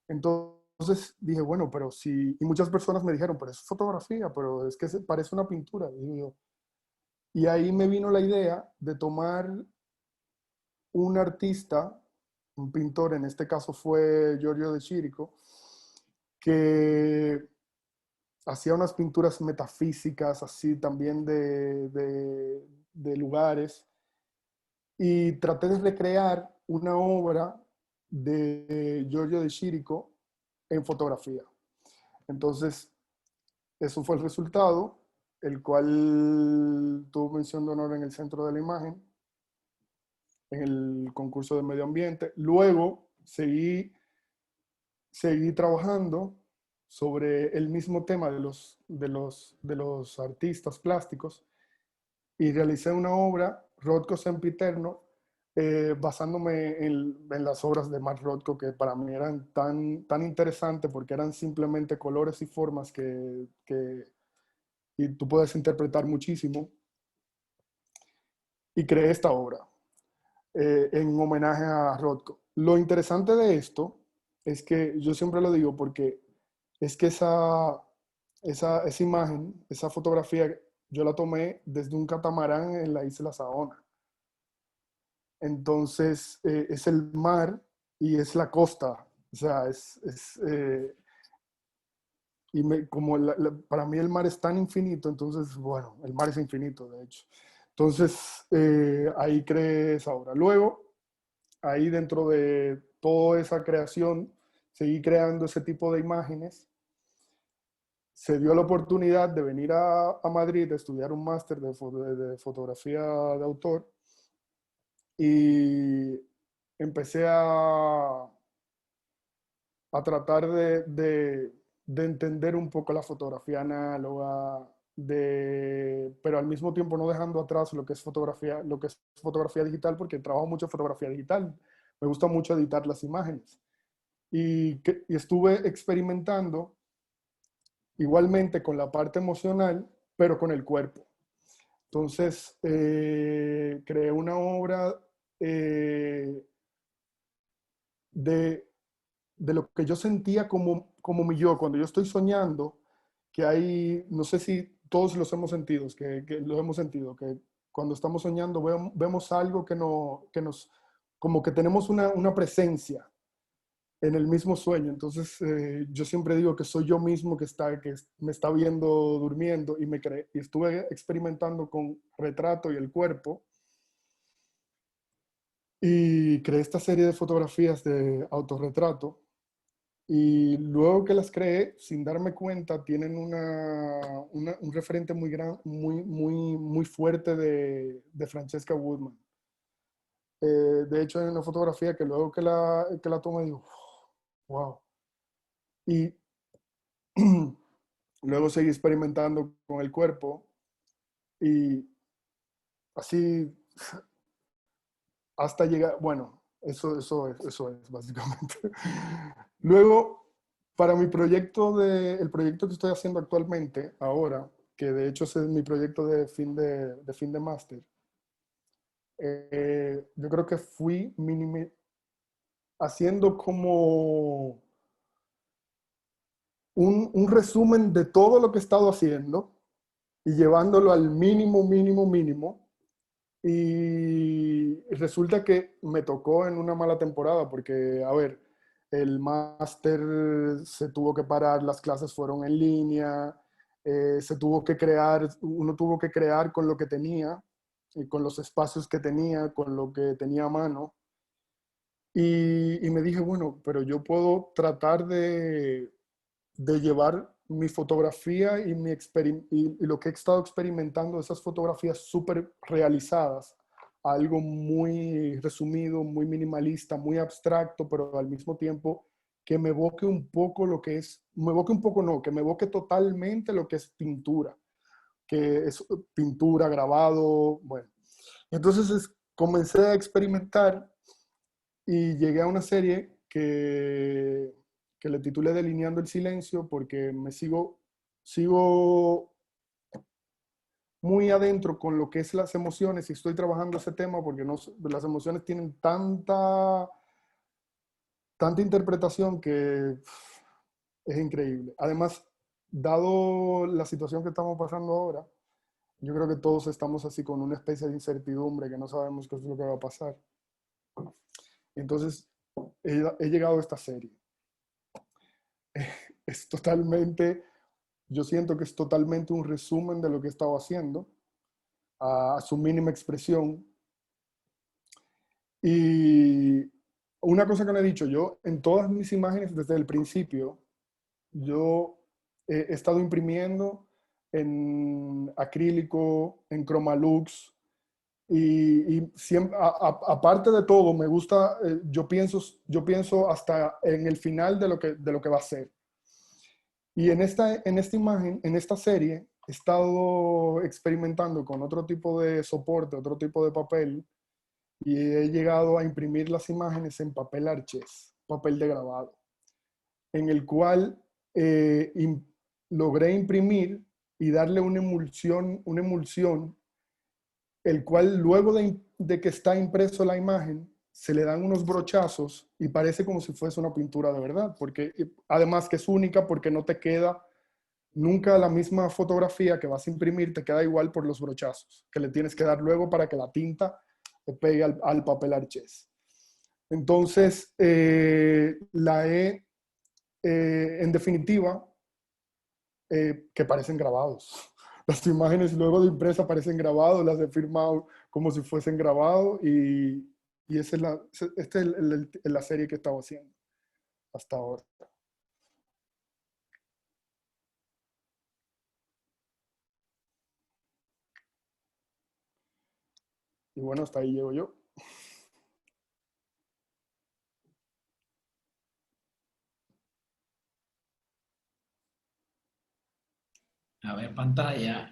Entonces dije, bueno, pero sí, y muchas personas me dijeron, pero es fotografía, pero es que parece una pintura. Y ahí me vino la idea de tomar un artista, un pintor, en este caso fue Giorgio de Chirico, que hacía unas pinturas metafísicas, así también de lugares, y traté de recrear una obra de Giorgio de Chirico en fotografía. Entonces, eso fue el resultado, el cual tuvo mención de honor en el Centro de la Imagen, en el concurso de medio ambiente. Luego seguí trabajando sobre el mismo tema de los artistas plásticos, y realicé una obra, Rothko Sempiterno, basándome en las obras de Mark Rothko, que para mí eran tan interesantes porque eran simplemente colores y formas y tú puedes interpretar muchísimo. Y creé esta obra en homenaje a Rothko. Lo interesante de esto es que yo siempre lo digo porque es que esa imagen, esa fotografía, yo la tomé desde un catamarán en la isla Saona. Entonces, es el mar y es la costa. O sea, como para mí el mar es tan infinito, entonces, bueno, el mar es infinito, de hecho. Entonces, ahí creé esa obra. Luego, ahí dentro de toda esa creación, seguí creando ese tipo de imágenes. Se dio la oportunidad de venir a Madrid a estudiar un máster de fotografía de autor, y empecé a tratar de entender un poco la fotografía análoga, pero al mismo tiempo no dejando atrás lo que es fotografía digital, porque trabajo mucho en fotografía digital. Me gusta mucho editar las imágenes. Y estuve experimentando igualmente con la parte emocional pero con el cuerpo. Entonces, creé una obra de lo que yo sentía como mi yo, cuando yo estoy soñando, que hay, no sé si todos los hemos sentido, que lo hemos sentido, que cuando estamos soñando vemos algo que nos, como que tenemos una presencia en el mismo sueño. Entonces, yo siempre digo que soy yo mismo que me está viendo durmiendo y estuve experimentando con retrato y el cuerpo y creé esta serie de fotografías de autorretrato. Y luego que las creé, sin darme cuenta, tienen un referente muy fuerte de Francesca Woodman. De hecho, hay una fotografía que luego que la tomé, digo, wow. Y luego seguí experimentando con el cuerpo y así hasta llegar, bueno, eso es básicamente. Luego, para mi proyecto, el proyecto que estoy haciendo actualmente, ahora, que de hecho ese es mi proyecto de fin de máster, yo creo que fui haciendo como un resumen de todo lo que he estado haciendo y llevándolo al mínimo. Y resulta que me tocó en una mala temporada porque, a ver, el máster se tuvo que parar, las clases fueron en línea, uno tuvo que crear con lo que tenía, y con los espacios que tenía, con lo que tenía a mano. Y me dije, bueno, pero yo puedo tratar de llevar mi fotografía y lo que he estado experimentando, esas fotografías súper realizadas, a algo muy resumido, muy minimalista, muy abstracto, pero al mismo tiempo que me evoque un poco lo que es, me evoque un poco no, que me evoque totalmente lo que es pintura, que es pintura, grabado, bueno. Entonces comencé a experimentar y llegué a una serie que le titulé Delineando el Silencio porque sigo muy adentro con lo que es las emociones y estoy trabajando ese tema porque las emociones tienen tanta interpretación que es increíble. Además, dado la situación que estamos pasando ahora, yo creo que todos estamos así con una especie de incertidumbre que no sabemos qué es lo que va a pasar. Entonces, he llegado a esta serie. Es totalmente, yo siento que es totalmente un resumen de lo que he estado haciendo, a su mínima expresión. Y una cosa que no he dicho, yo en todas mis imágenes desde el principio, yo he estado imprimiendo en acrílico, en Cromalux, y siempre, aparte de todo, me gusta, yo pienso hasta en el final de lo que va a ser. Y en esta imagen, en esta serie, he estado experimentando con otro tipo de soporte, otro tipo de papel, y he llegado a imprimir las imágenes en papel Arches, papel de grabado, en el cual logré imprimir y darle una emulsión, el cual luego de que está impreso la imagen, se le dan unos brochazos y parece como si fuese una pintura de verdad, porque además que es única porque no te queda nunca la misma fotografía que vas a imprimir, te queda igual por los brochazos que le tienes que dar luego para que la tinta le pegue al papel Arches. Entonces, en definitiva, que parecen grabados. Las imágenes luego de impresa parecen grabados, las he firmado como si fuesen grabados y esta es la serie que he estado haciendo hasta ahora. Y bueno, hasta ahí llego yo. A ver, pantalla.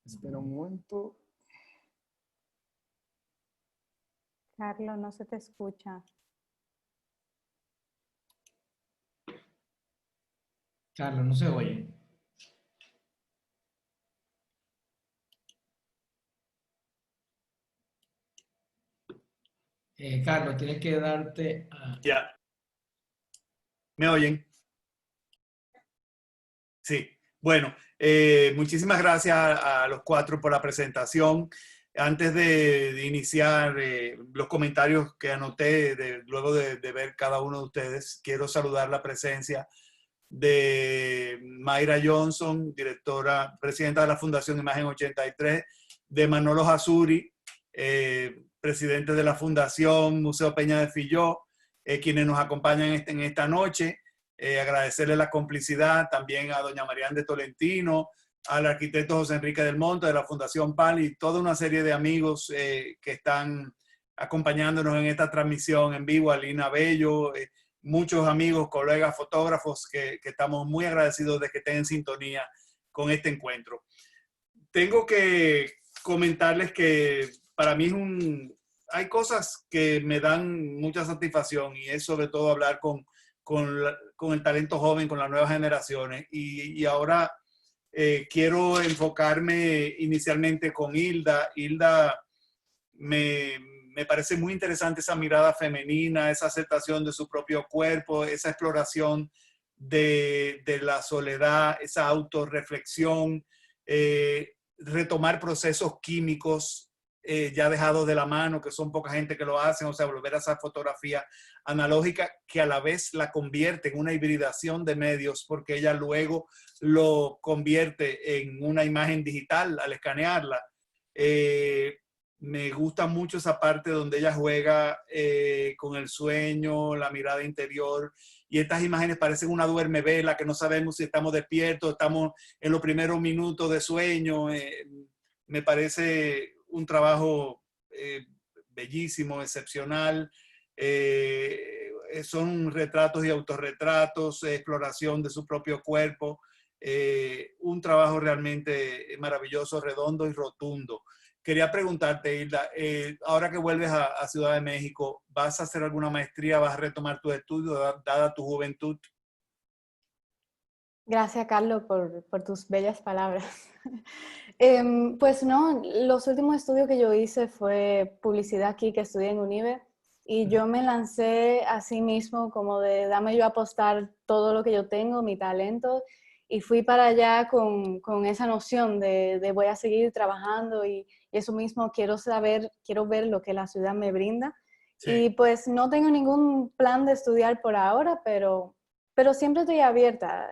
Espera un momento. Carlos, no se te escucha. Carlos, no se oye. Carlos, tienes que darte a... Ya. ¿Me oyen? Sí. Bueno, muchísimas gracias a los cuatro por la presentación. Antes de iniciar los comentarios que anoté luego de ver cada uno de ustedes, quiero saludar la presencia de Mayra Johnson, directora, presidenta de la Fundación Imagen 83, de Manolo Jasuri, presidente de la Fundación Museo Peña de Filló, quienes nos acompañan en esta noche. Agradecerle la complicidad también a doña Mariana de Tolentino, al arquitecto José Enrique del Monte de la Fundación PAL y toda una serie de amigos que están acompañándonos en esta transmisión en vivo, a Lina Bello, muchos amigos, colegas, fotógrafos que estamos muy agradecidos de que estén en sintonía con este encuentro. Tengo que comentarles que para mí hay cosas que me dan mucha satisfacción y es sobre todo hablar con el talento joven, con las nuevas generaciones. Y ahora quiero enfocarme inicialmente con Hilda. Hilda, me parece muy interesante esa mirada femenina, esa aceptación de su propio cuerpo, esa exploración de la soledad, esa autorreflexión, retomar procesos químicos ya dejados de la mano, que son poca gente que lo hacen, o sea, volver a esa fotografía analógica que a la vez la convierte en una hibridación de medios, porque ella luego lo convierte en una imagen digital al escanearla. Me gusta mucho esa parte donde ella juega con el sueño, la mirada interior, y estas imágenes parecen una duermevela que no sabemos si estamos despiertos, estamos en los primeros minutos de sueño. Me parece un trabajo bellísimo, excepcional. Son retratos y autorretratos, exploración de su propio cuerpo. Un trabajo realmente maravilloso, redondo y rotundo. Quería preguntarte, Hilda, ahora que vuelves a Ciudad de México, ¿vas a hacer alguna maestría? ¿Vas a retomar tus estudios dada tu juventud? Gracias, Carlos, por tus bellas palabras. Pues no, los últimos estudios que yo hice fue publicidad aquí, que estudié en UNIBE, y yo me lancé a sí mismo como de dame yo a apostar todo lo que yo tengo, mi talento, y fui para allá con esa noción de voy a seguir trabajando y eso mismo quiero ver lo que la ciudad me brinda. Sí. Y pues no tengo ningún plan de estudiar por ahora, pero siempre estoy abierta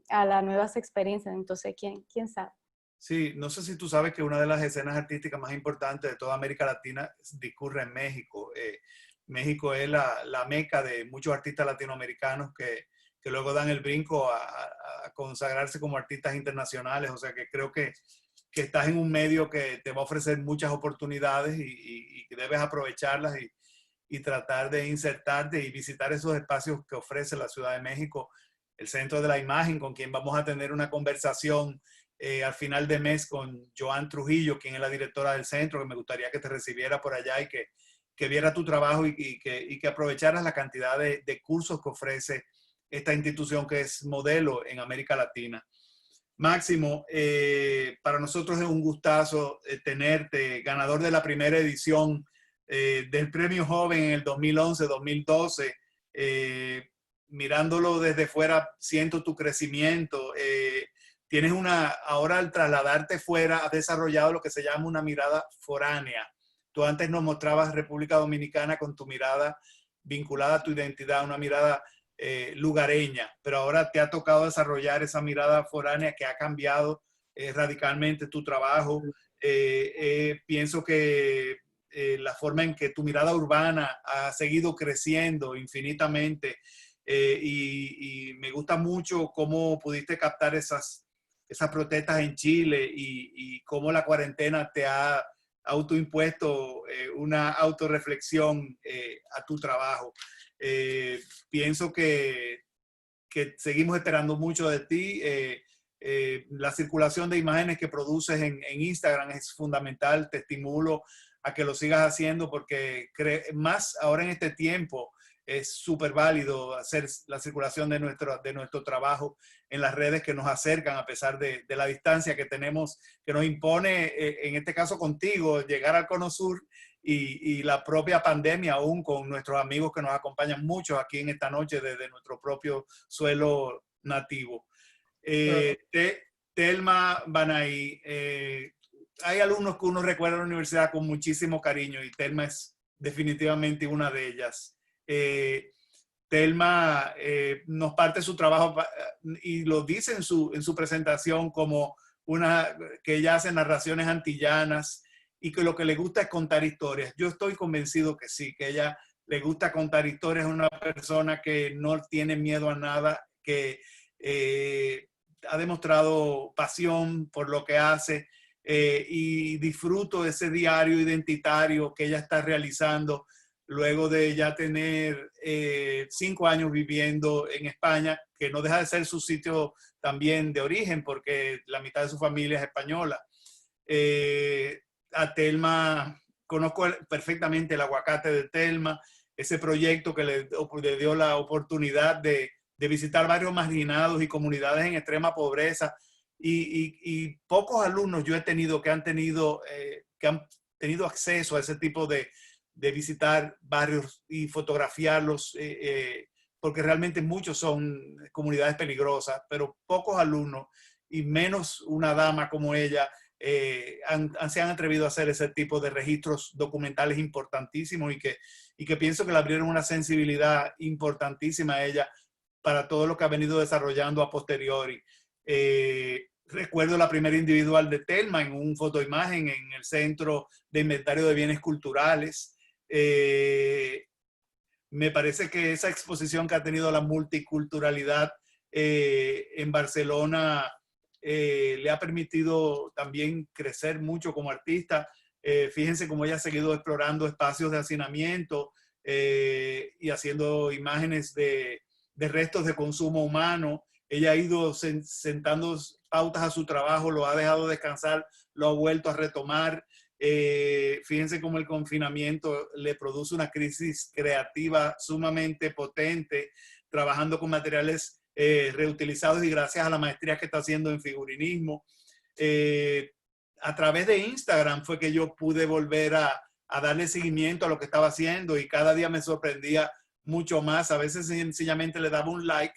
a las nuevas experiencias, entonces, ¿quién sabe? Sí, no sé si tú sabes que una de las escenas artísticas más importantes de toda América Latina discurre en México. México es la meca de muchos artistas latinoamericanos que luego dan el brinco a consagrarse como artistas internacionales. O sea que creo que estás en un medio que te va a ofrecer muchas oportunidades y que debes aprovecharlas y tratar de insertarte y visitar esos espacios que ofrece la Ciudad de México, el Centro de la Imagen, con quien vamos a tener una conversación al final de mes con Joan Trujillo, quien es la directora del centro, que me gustaría que te recibiera por allá y que viera tu trabajo y que aprovecharas la cantidad de cursos que ofrece esta institución que es modelo en América Latina. Máximo, para nosotros es un gustazo tenerte, ganador de la primera edición del Premio Joven en el 2011-2012. Mirándolo desde fuera, siento tu crecimiento. Tienes ahora al trasladarte fuera, has desarrollado lo que se llama una mirada foránea. Tú antes nos mostrabas República Dominicana con tu mirada vinculada a tu identidad, una mirada lugareña, pero ahora te ha tocado desarrollar esa mirada foránea que ha cambiado radicalmente tu trabajo. Pienso que la forma en que tu mirada urbana ha seguido creciendo infinitamente y me gusta mucho cómo pudiste captar esas protestas en Chile y cómo la cuarentena te ha autoimpuesto una autorreflexión a tu trabajo. Pienso que seguimos esperando mucho de ti. La circulación de imágenes que produces en Instagram es fundamental. Te estimulo a que lo sigas haciendo porque más ahora en este tiempo es súper válido hacer la circulación de nuestro trabajo en las redes que nos acercan a pesar de la distancia que tenemos, que nos impone, en este caso contigo, llegar al Cono Sur y la propia pandemia, aún con nuestros amigos que nos acompañan mucho aquí en esta noche desde nuestro propio suelo nativo. Thelma Banay, hay alumnos que uno recuerda en la universidad con muchísimo cariño y Thelma es definitivamente una de ellas. Thelma nos parte su trabajo y lo dice en su presentación como que ella hace narraciones antillanas y que lo que le gusta es contar historias. Yo estoy convencido que sí, que ella le gusta contar historias, es una persona que no tiene miedo a nada, que ha demostrado pasión por lo que hace y disfruto de ese diario identitario que ella está realizando luego de ya tener 5 años viviendo en España, que no deja de ser su sitio también de origen, porque la mitad de su familia es española. A Thelma, conozco perfectamente el aguacate de Thelma, ese proyecto que le dio la oportunidad de visitar barrios marginados y comunidades en extrema pobreza. Y pocos alumnos yo he tenido que han tenido acceso a ese tipo de visitar barrios y fotografiarlos, porque realmente muchos son comunidades peligrosas, pero pocos alumnos y menos una dama como ella se han atrevido a hacer ese tipo de registros documentales importantísimos y que pienso que le abrieron una sensibilidad importantísima a ella para todo lo que ha venido desarrollando a posteriori. Recuerdo la primera individual de Thelma en un fotoimagen en el Centro de Inventario de Bienes Culturales. Me parece que esa exposición que ha tenido la multiculturalidad en Barcelona le ha permitido también crecer mucho como artista. Fíjense cómo ella ha seguido explorando espacios de hacinamiento y haciendo imágenes de restos de consumo humano. Ella ha ido sentando pautas a su trabajo, lo ha dejado descansar, lo ha vuelto a retomar. Fíjense cómo el confinamiento le produce una crisis creativa sumamente potente, trabajando con materiales reutilizados y gracias a la maestría que está haciendo en figurinismo. A través de Instagram fue que yo pude volver a darle seguimiento a lo que estaba haciendo y cada día me sorprendía mucho más. A veces sencillamente le daba un like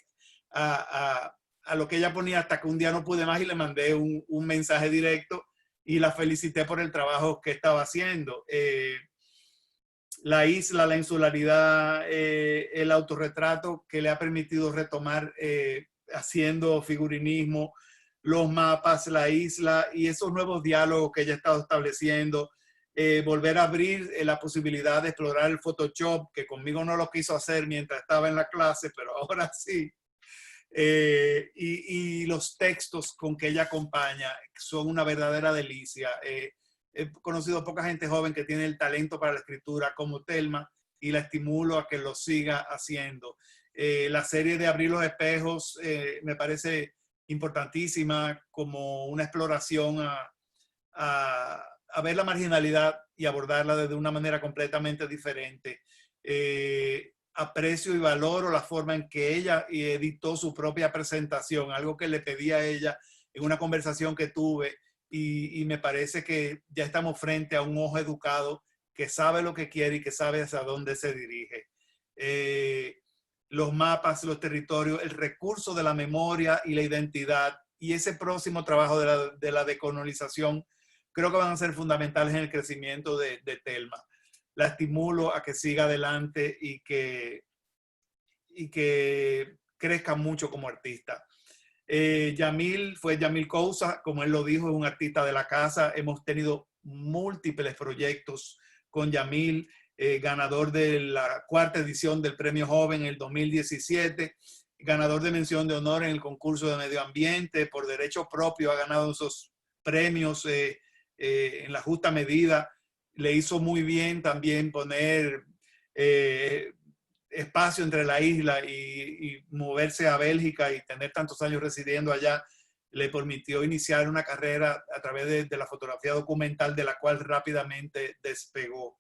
a lo que ella ponía hasta que un día no pude más y le mandé un mensaje directo y la felicité por el trabajo que estaba haciendo. La isla, la insularidad, el autorretrato que le ha permitido retomar haciendo figurinismo, los mapas, la isla y esos nuevos diálogos que ella ha estado estableciendo. Volver a abrir la posibilidad de explorar el Photoshop, que conmigo no lo quiso hacer mientras estaba en la clase, pero ahora sí. Y los textos con que ella acompaña son una verdadera delicia. He conocido poca gente joven que tiene el talento para la escritura como Thelma y la estimulo a que lo siga haciendo. La serie de Abrir los Espejos me parece importantísima como una exploración a ver la marginalidad y abordarla de una manera completamente diferente. Aprecio y valoro la forma en que ella editó su propia presentación, algo que le pedí a ella en una conversación que tuve y me parece que ya estamos frente a un ojo educado que sabe lo que quiere y que sabe hacia dónde se dirige. Los mapas, los territorios, el recurso de la memoria y la identidad y ese próximo trabajo de la decolonización creo que van a ser fundamentales en el crecimiento de Thelma. La estimulo a que siga adelante y que crezca mucho como artista. Yamil Cousa, como él lo dijo, es un artista de la casa. Hemos tenido múltiples proyectos con Yamil, ganador de la 4ª edición del Premio Joven en el 2017, ganador de mención de honor en el concurso de medio ambiente, por derecho propio ha ganado esos premios en la justa medida. Le hizo muy bien también poner espacio entre la isla y moverse a Bélgica y tener tantos años residiendo allá. Le permitió iniciar una carrera a través de la fotografía documental, de la cual rápidamente despegó.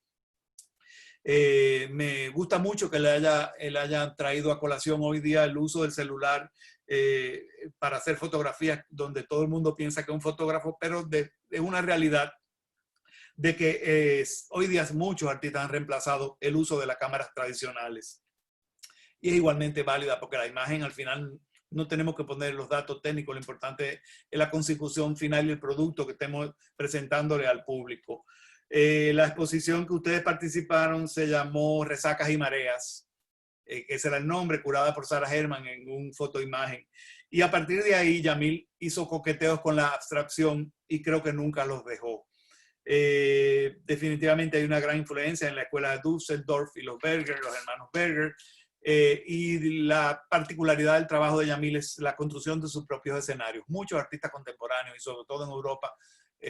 Me gusta mucho que él haya traído a colación hoy día el uso del celular para hacer fotografías donde todo el mundo piensa que es un fotógrafo, pero es una realidad de que hoy día muchos artistas han reemplazado el uso de las cámaras tradicionales. Y es igualmente válida porque la imagen al final no tenemos que poner los datos técnicos, lo importante es la consecución final y el producto que estemos presentándole al público. La exposición que ustedes participaron se llamó Resacas y Mareas. Ese era el nombre, curada por Sarah Herman en un fotoimagen. Y a partir de ahí, Yamil hizo coqueteos con la abstracción y creo que nunca los dejó. Definitivamente hay una gran influencia en la escuela de Düsseldorf y los Berger, los hermanos Berger. Y la particularidad del trabajo de Yamil es la construcción de sus propios escenarios. Muchos artistas contemporáneos, y sobre todo en Europa,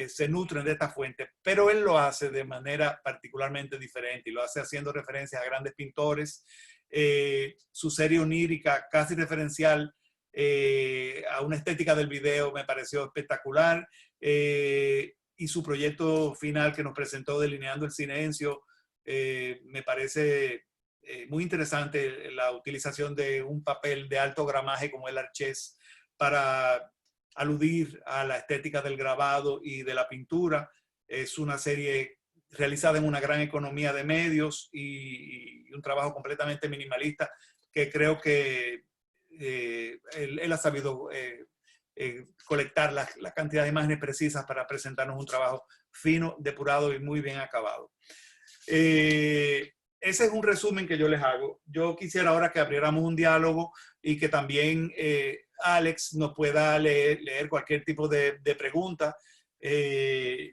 se nutren de esta fuente, pero él lo hace de manera particularmente diferente y lo hace haciendo referencias a grandes pintores. Su serie onírica, casi referencial a una estética del video, me pareció espectacular. Y su proyecto final que nos presentó, Delineando el Silencio, me parece muy interesante la utilización de un papel de alto gramaje como el archés para aludir a la estética del grabado y de la pintura. Es una serie realizada en una gran economía de medios y un trabajo completamente minimalista que creo que él ha sabido colectar la cantidad de imágenes precisas para presentarnos un trabajo fino, depurado y muy bien acabado. Ese es un resumen que yo les hago. Yo quisiera ahora que abriéramos un diálogo y que también Alex nos pueda leer cualquier tipo de pregunta.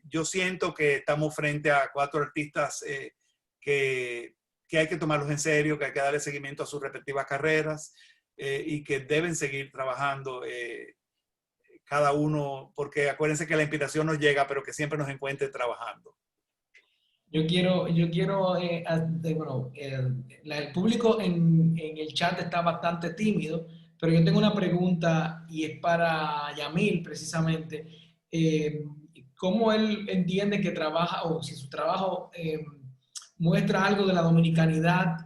Yo siento que estamos frente a 4 artistas que hay que tomarlos en serio, que hay que darle seguimiento a sus respectivas carreras y que deben seguir trabajando cada uno, porque acuérdense que la inspiración nos llega, pero que siempre nos encuentre trabajando. Yo quiero bueno, el público en el chat está bastante tímido, pero yo tengo una pregunta y es para Yamil precisamente. ¿Cómo él entiende que trabaja, o si su trabajo muestra algo de la dominicanidad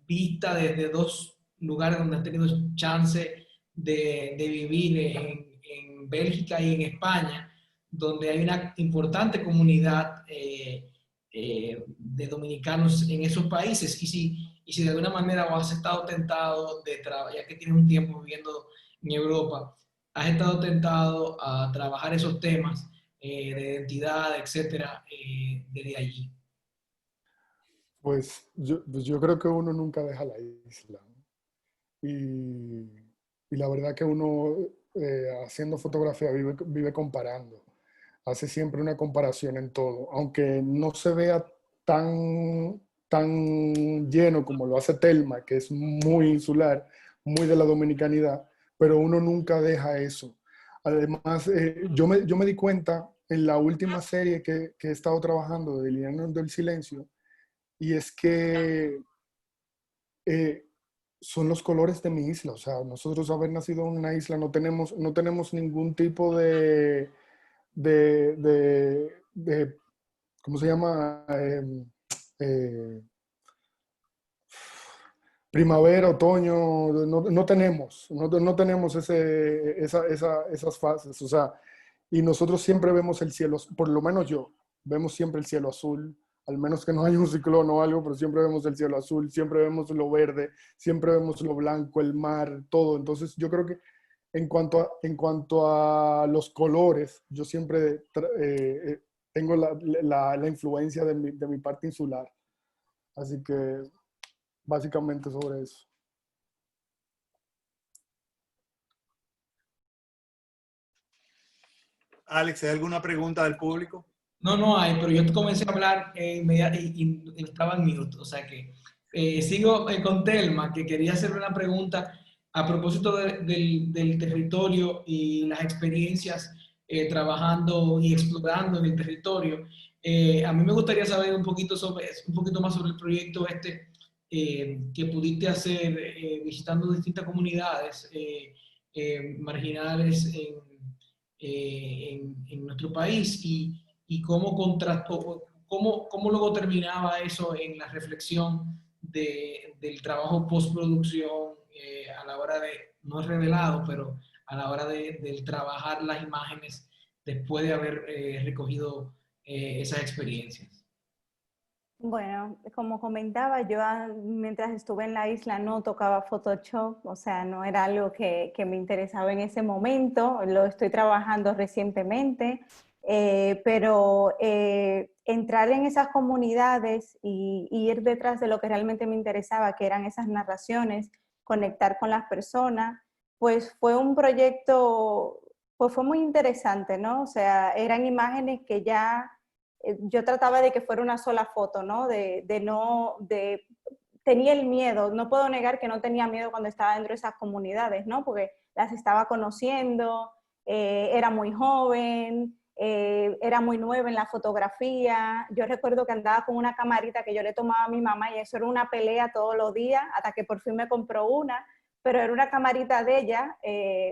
vista desde 2 lugares donde han tenido chance de vivir en Bélgica y en España, donde hay una importante comunidad de dominicanos en esos países? Y si de alguna manera has estado tentado de trabajar, ya que tienes un tiempo viviendo en Europa, has estado tentado a trabajar esos temas de identidad, etcétera, desde allí. Pues yo creo que uno nunca deja la isla, ¿no? Y la verdad que uno haciendo fotografía vive comparando. Hace siempre una comparación en todo, aunque no se vea tan lleno como lo hace Telma, que es muy insular, muy de la dominicanidad, pero uno nunca deja eso. Además, yo me di cuenta en la última serie que he estado trabajando de Delineando el Silencio, y es que son los colores de mi isla. O sea, nosotros haber nacido en una isla no tenemos ningún tipo de ¿cómo se llama? Primavera, otoño, no tenemos esas fases. O sea, y nosotros siempre vemos el cielo, por lo menos yo, vemos siempre el cielo azul, al menos que no haya un ciclón o algo, pero siempre vemos el cielo azul, siempre vemos lo verde, siempre vemos lo blanco, el mar, todo. Entonces yo creo que en cuanto a los colores, yo siempre tengo la influencia de mi parte insular. Así que básicamente sobre eso. Alex, ¿hay alguna pregunta del público? No hay, pero yo comencé a hablar y estaba en mute, o sea que sigo con Telma, que quería hacerle una pregunta a propósito del territorio y las experiencias trabajando y explorando en el territorio. A mí me gustaría saber un poquito más sobre el proyecto que pudiste hacer visitando distintas comunidades marginales en nuestro país y cómo contrastó, cómo luego terminaba eso en la reflexión del trabajo postproducción a la hora de, no es revelado, pero a la hora de trabajar las imágenes después de haber recogido esas experiencias. Bueno, como comentaba, yo mientras estuve en la isla no tocaba Photoshop, o sea, no era algo que me interesaba en ese momento, lo estoy trabajando recientemente, pero entrar en esas comunidades y ir detrás de lo que realmente me interesaba, que eran esas narraciones, conectar con las personas, pues fue un proyecto, pues fue muy interesante, ¿no? O sea, eran imágenes que ya yo trataba de que fuera una sola foto, ¿no? Tenía el miedo, no puedo negar que no tenía miedo cuando estaba dentro de esas comunidades, ¿no? Porque las estaba conociendo, era muy joven, era muy nueva en la fotografía. Yo recuerdo que andaba con una camarita que yo le tomaba a mi mamá y eso era una pelea todos los días, hasta que por fin me compró una, pero era una camarita de ella,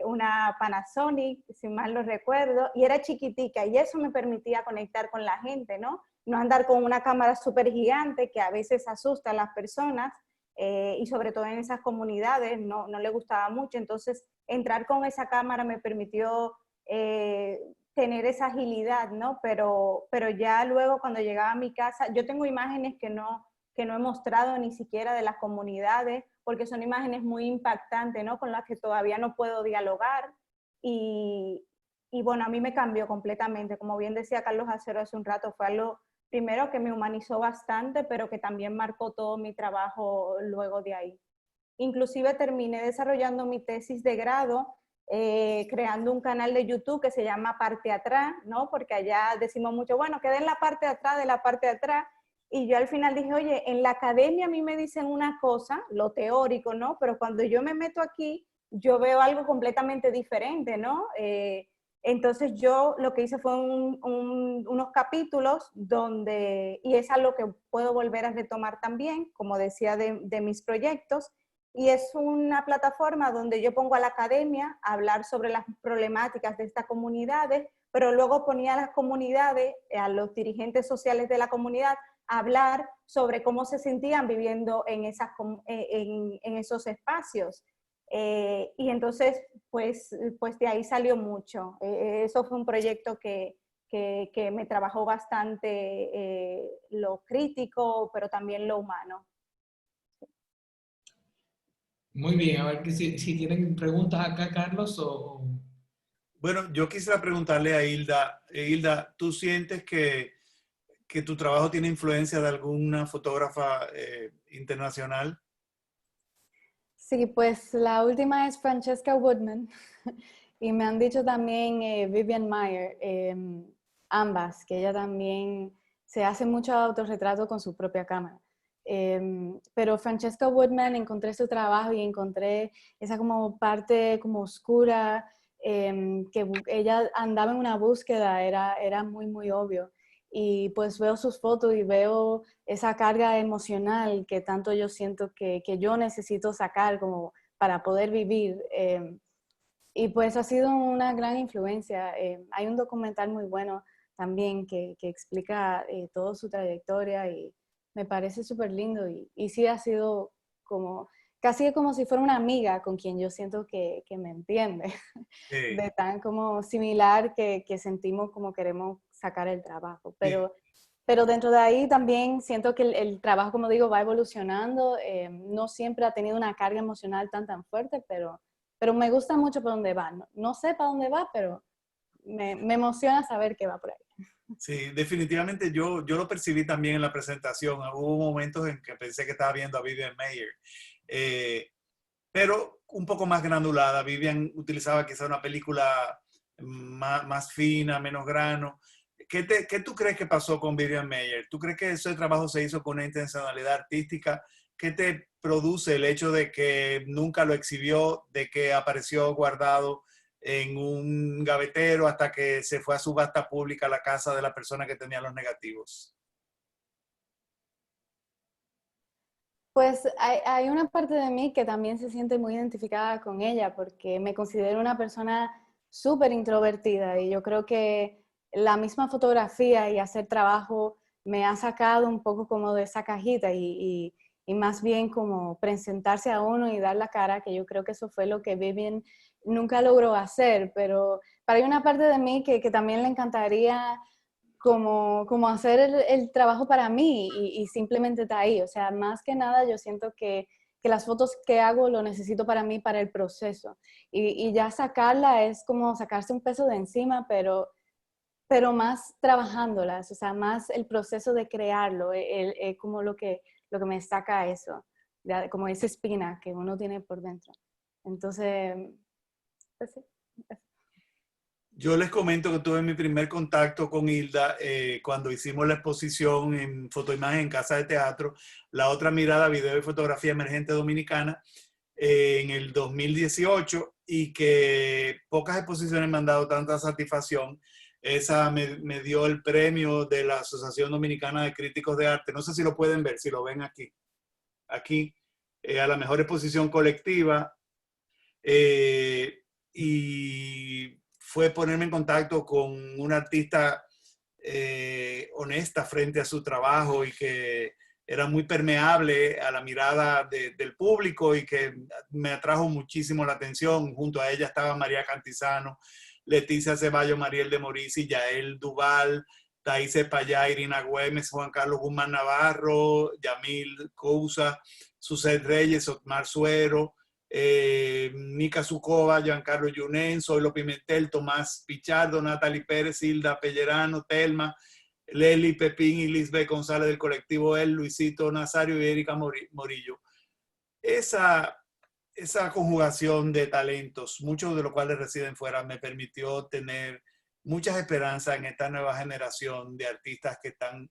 una Panasonic, si mal no recuerdo, y era chiquitica, y eso me permitía conectar con la gente, ¿no? No andar con una cámara súper gigante que a veces asusta a las personas, y sobre todo en esas comunidades no le gustaba mucho, entonces entrar con esa cámara me permitió tener esa agilidad, ¿no? Pero ya luego cuando llegaba a mi casa, yo tengo imágenes que no he mostrado ni siquiera de las comunidades, porque son imágenes muy impactantes, ¿no? Con las que todavía no puedo dialogar. Y bueno, a mí me cambió completamente. Como bien decía Carlos Acero hace un rato, fue algo primero que me humanizó bastante, pero que también marcó todo mi trabajo luego de ahí. Inclusive terminé desarrollando mi tesis de grado creando un canal de YouTube que se llama Parte Atrás, ¿no? Porque allá decimos mucho, bueno, queda en la parte de atrás de la parte de atrás. Y yo al final dije, oye, en la academia a mí me dicen una cosa, lo teórico, ¿no? Pero cuando yo me meto aquí, yo veo algo completamente diferente, ¿no? Entonces yo lo que hice fue unos capítulos donde, y es algo que puedo volver a retomar también, como decía, de mis proyectos, y es una plataforma donde yo pongo a la academia a hablar sobre las problemáticas de estas comunidades, pero luego ponía a las comunidades, a los dirigentes sociales de la comunidad, a hablar sobre cómo se sentían viviendo en esos espacios. Y entonces, pues de ahí salió mucho. Eso fue un proyecto que me trabajó bastante lo crítico, pero también lo humano. Muy bien, a ver que si tienen preguntas acá, Carlos, Bueno, yo quisiera preguntarle a Hilda. Hilda, ¿tú sientes que tu trabajo tiene influencia de alguna fotógrafa internacional? Sí, pues la última es Francesca Woodman y me han dicho también Vivian Maier, ambas, que ella también se hace mucho autorretrato con su propia cámara. Pero Francesca Woodman, encontré su trabajo y encontré esa como parte como oscura, que ella andaba en una búsqueda, era muy, muy obvio. Y pues veo sus fotos y veo esa carga emocional que tanto yo siento que yo necesito sacar como para poder vivir. Y pues ha sido una gran influencia. Hay un documental muy bueno también que explica toda su trayectoria y me parece súper lindo. Y sí ha sido como, casi como si fuera una amiga con quien yo siento que me entiende. Sí, De tan como similar que sentimos como queremos sacar el trabajo. sí. Pero dentro de ahí también siento que el trabajo, como digo, va evolucionando. No siempre ha tenido una carga emocional tan fuerte, pero me gusta mucho por dónde va. No sé para dónde va, pero me emociona saber que va por ahí. Sí, definitivamente yo lo percibí también en la presentación. Hubo momentos en que pensé que estaba viendo a Vivian Maier, pero un poco más granulada. Vivian utilizaba quizá una película más fina, menos grano. ¿Qué tú crees que pasó con Vivian Maier? ¿Tú crees que ese trabajo se hizo con una intencionalidad artística? ¿Qué te produce el hecho de que nunca lo exhibió, de que apareció guardado en un gavetero hasta que se fue a subasta pública a la casa de la persona que tenía los negativos? Pues hay una parte de mí que también se siente muy identificada con ella porque me considero una persona súper introvertida y yo creo que la misma fotografía y hacer trabajo me ha sacado un poco como de esa cajita y más bien como presentarse a uno y dar la cara, que yo creo que eso fue lo que Vivian nunca logró hacer, pero hay una parte de mí que también le encantaría como hacer el trabajo para mí y simplemente está ahí. O sea, más que nada yo siento que las fotos que hago lo necesito para mí, para el proceso. Y ya sacarla es como sacarse un peso de encima, pero más trabajándolas, o sea, más el proceso de crearlo, como lo que me saca eso, como esa espina que uno tiene por dentro. Entonces, pues sí. Yo les comento que tuve mi primer contacto con Hilda cuando hicimos la exposición en Fotoimagen en Casa de Teatro, La Otra Mirada, Video y Fotografía Emergente Dominicana, en el 2018, y que pocas exposiciones me han dado tanta satisfacción. Esa me dio el premio de la Asociación Dominicana de Críticos de Arte. No sé si lo pueden ver, si lo ven aquí. Aquí, a la mejor exposición colectiva. Y fue ponerme en contacto con una artista honesta frente a su trabajo y que era muy permeable a la mirada del público y que me atrajo muchísimo la atención. Junto a ella estaba María Cantizano, Leticia Ceballos, Mariel de Morisi, Yael Duval, Thais Payá, Irina Güemes, Juan Carlos Guzmán Navarro, Yamil Cousa, Suset Reyes, Otmar Suero, Nica Zucova, Giancarlo Yunen, Zoilo Pimentel, Tomás Pichardo, Natalie Pérez, Hilda Pellerano, Telma, Leli Pepín y Lisbeth González del colectivo El, Luisito Nazario y Erika Morillo. Esa conjugación de talentos, muchos de los cuales residen fuera, me permitió tener muchas esperanzas en esta nueva generación de artistas que están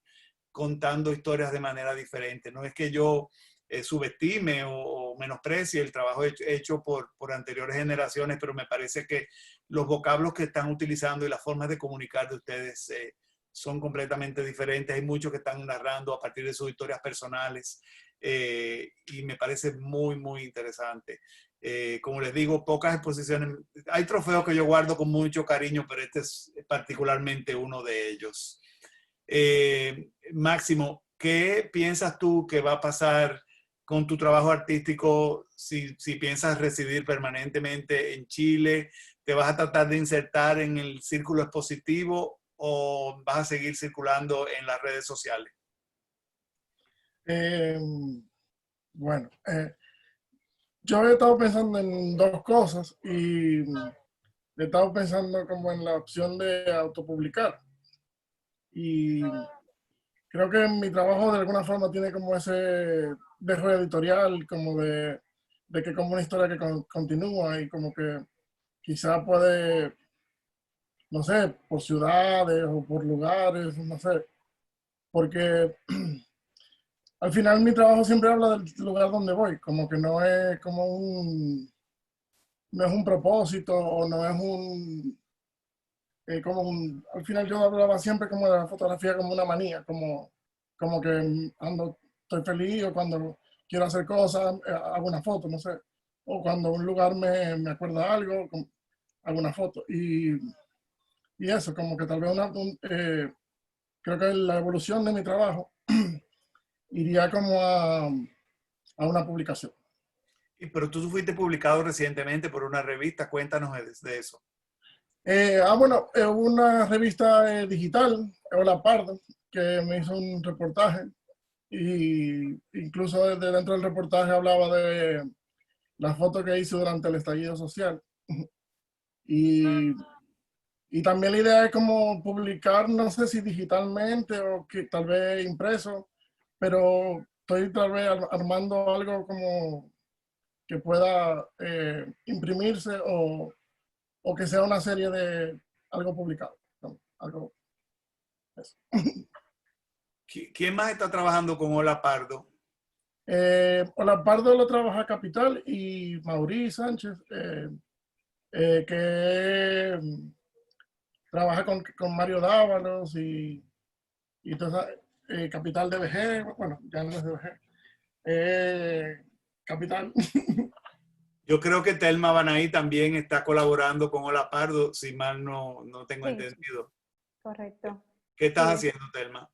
contando historias de manera diferente. No es que yo subestime o menosprecie el trabajo hecho por anteriores generaciones, pero me parece que los vocablos que están utilizando y las formas de comunicar de ustedes son completamente diferentes. Hay muchos que están narrando a partir de sus historias personales y me parece muy, muy interesante. Como les digo, pocas exposiciones. Hay trofeos que yo guardo con mucho cariño, pero este es particularmente uno de ellos. Máximo, ¿qué piensas tú que va a pasar con tu trabajo artístico si piensas residir permanentemente en Chile? ¿Te vas a tratar de insertar en el círculo expositivo o vas a seguir circulando en las redes sociales? Bueno, yo he estado pensando en dos cosas y he estado pensando como en la opción de autopublicar. Y creo que mi trabajo de alguna forma tiene como ese dejo editorial, como de que como una historia que continúa y como que quizá puede, no sé, por ciudades o por lugares, no sé, porque al final mi trabajo siempre habla del lugar donde voy, como que no es como no es un propósito o no es al final yo hablaba siempre como de la fotografía como una manía, como que estoy feliz o cuando quiero hacer cosas, hago una foto, no sé, o cuando un lugar me acuerda algo, hago una foto. Y eso, como que tal vez creo que la evolución de mi trabajo iría como a una publicación. Pero tú fuiste publicado recientemente por una revista, cuéntanos de eso. Bueno, una revista digital, Hola Pardo, que me hizo un reportaje y incluso desde dentro del reportaje hablaba de la foto que hice durante el estallido social. Y también la idea es como publicar, no sé si digitalmente o que tal vez impreso, pero estoy tal vez armando algo como que pueda imprimirse o que sea una serie de algo publicado. ¿No? Algo eso. ¿Quién más está trabajando con Hola Pardo? Hola Pardo lo trabaja Capital y Mauricio Sánchez, que trabaja con Mario Dávalos y entonces Capital de VG, bueno, ya no es de VG. Capital. Yo creo que Telma Banaí también está colaborando con Hola Pardo, si mal no tengo Sí, entendido. correcto. ¿Qué estás Sí. haciendo, Telma?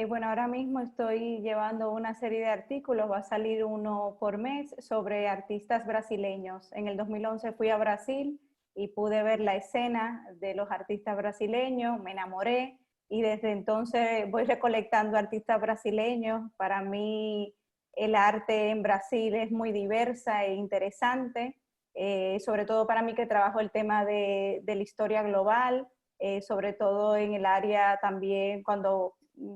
Bueno, ahora mismo estoy llevando una serie de artículos, va a salir uno por mes sobre artistas brasileños. En el 2011 fui a Brasil y pude ver la escena de los artistas brasileños, me enamoré y desde entonces voy recolectando artistas brasileños. Para mí el arte en Brasil es muy diversa e interesante, sobre todo para mí que trabajo el tema de la historia global, sobre todo en el área también cuando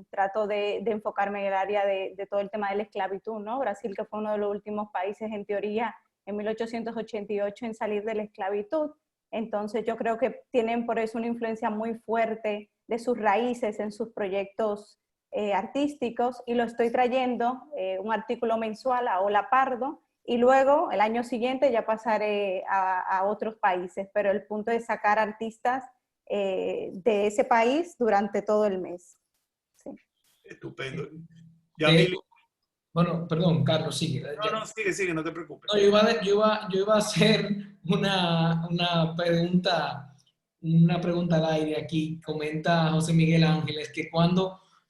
trato de enfocarme en el área de todo el tema de la esclavitud, ¿no? Brasil, que fue uno de los últimos países en teoría en 1888 en salir de la esclavitud. Entonces yo creo que tienen por eso una influencia muy fuerte de sus raíces en sus proyectos artísticos, y lo estoy trayendo un artículo mensual a Hola Pardo, y luego el año siguiente ya pasaré a otros países, pero el punto es sacar artistas de ese país durante todo el mes. Sí. Estupendo. Bueno, perdón, Carlos, sigue. No, sigue, no te preocupes. No, yo iba a hacer una pregunta al aire aquí. Comenta José Miguel Ángeles que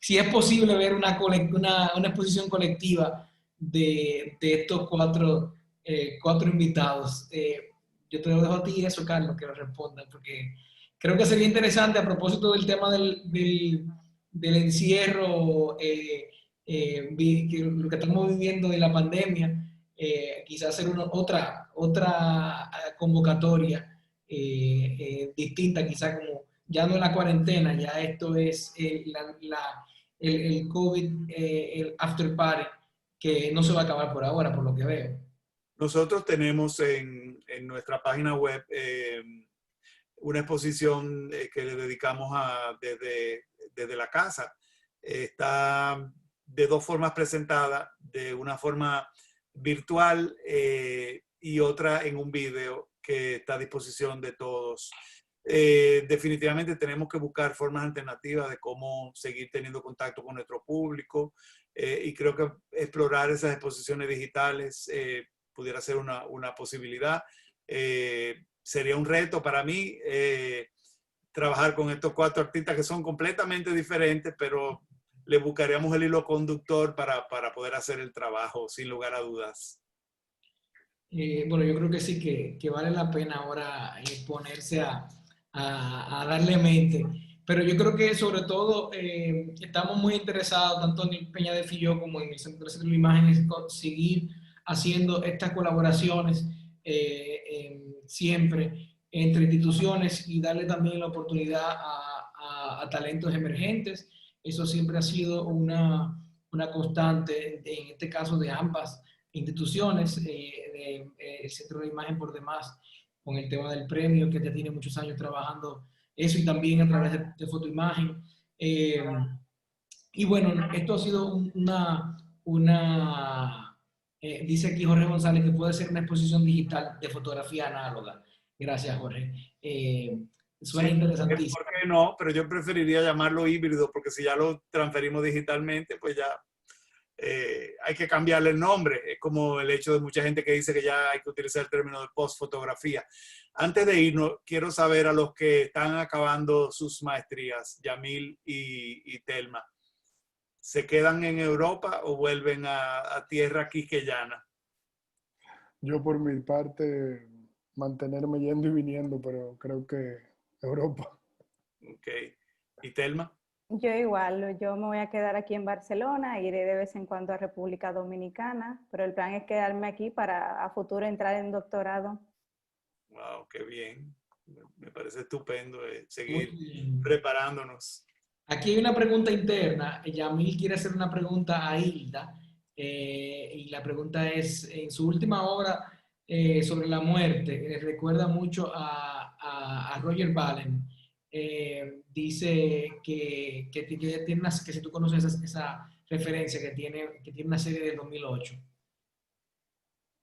si es posible ver una exposición colectiva de estos cuatro invitados. Yo te lo dejo a ti eso, Carlos, que lo responda, porque creo que sería interesante a propósito del tema del encierro, lo que estamos viviendo de la pandemia, quizás hacer otra convocatoria distinta, quizás como ya no es la cuarentena, ya esto es el COVID, el after party, que no se va a acabar por ahora, por lo que veo. Nosotros tenemos en nuestra página web una exposición que le dedicamos desde la casa. Está de dos formas presentada, de una forma virtual y otra en un video que está a disposición de todos. Definitivamente tenemos que buscar formas alternativas de cómo seguir teniendo contacto con nuestro público y creo que explorar esas exposiciones digitales pudiera ser una posibilidad. Sería un reto para mí trabajar con estos cuatro artistas que son completamente diferentes, pero le buscaríamos el hilo conductor para poder hacer el trabajo, sin lugar a dudas. Bueno, yo creo que sí, que vale la pena ahora ponerse a darle mente. Pero yo creo que sobre todo estamos muy interesados, tanto en el Peña de Filló como en el Centro de la Imagen, en seguir haciendo estas colaboraciones siempre entre instituciones y darle también la oportunidad a talentos emergentes. Eso siempre ha sido una constante, en este caso de ambas instituciones, el Centro de Imagen por demás, con el tema del premio, que ya tiene muchos años trabajando eso, y también a través de fotoimagen. Y bueno, esto ha sido dice aquí Jorge González que puede ser una exposición digital de fotografía análoga. Gracias, Jorge. Suena interesantísimo. ¿Por qué no? Pero yo preferiría llamarlo híbrido, porque si ya lo transferimos digitalmente, pues ya hay que cambiarle el nombre. Es como el hecho de mucha gente que dice que ya hay que utilizar el término de postfotografía. Antes de irnos, quiero saber a los que están acabando sus maestrías, Yamil y Telma, ¿se quedan en Europa o vuelven a tierra quisqueyana? Yo por mi parte mantenerme yendo y viniendo, pero creo que Europa. Ok. ¿Y Telma? Yo igual, yo me voy a quedar aquí en Barcelona, iré de vez en cuando a República Dominicana, pero el plan es quedarme aquí para a futuro entrar en doctorado. Wow, qué bien. Me parece estupendo seguir preparándonos. Aquí hay una pregunta interna. Yamil quiere hacer una pregunta a Hilda. Y la pregunta es, en su última obra sobre la muerte, recuerda mucho a Roger Bacon. Dice que si tú conoces esa referencia, que tiene una serie del 2008.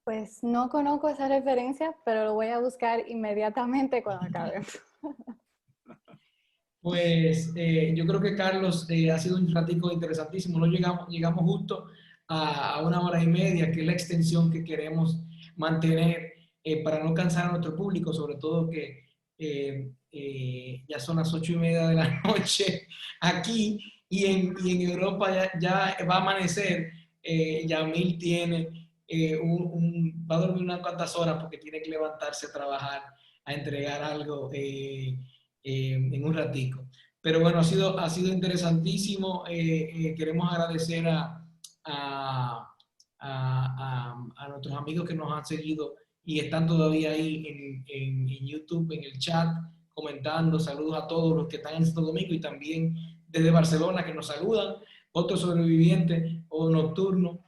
Pues no conozco esa referencia, pero lo voy a buscar inmediatamente cuando acabemos. Pues yo creo que Carlos ha sido un ratico interesantísimo. No llegamos justo a 1 hora y media, que es la extensión que queremos mantener para no cansar a nuestro público, sobre todo que ya son las 8:30 de la noche aquí y en Europa ya va a amanecer. Yamil tiene va a dormir unas cuantas horas porque tiene que levantarse a trabajar, a entregar algo en un ratico. Pero bueno, ha sido interesantísimo. Queremos agradecer a nuestros amigos que nos han seguido y están todavía ahí en YouTube, en el chat, comentando. Saludos a todos los que están en Santo Domingo y también desde Barcelona que nos saludan. Otro sobreviviente o nocturno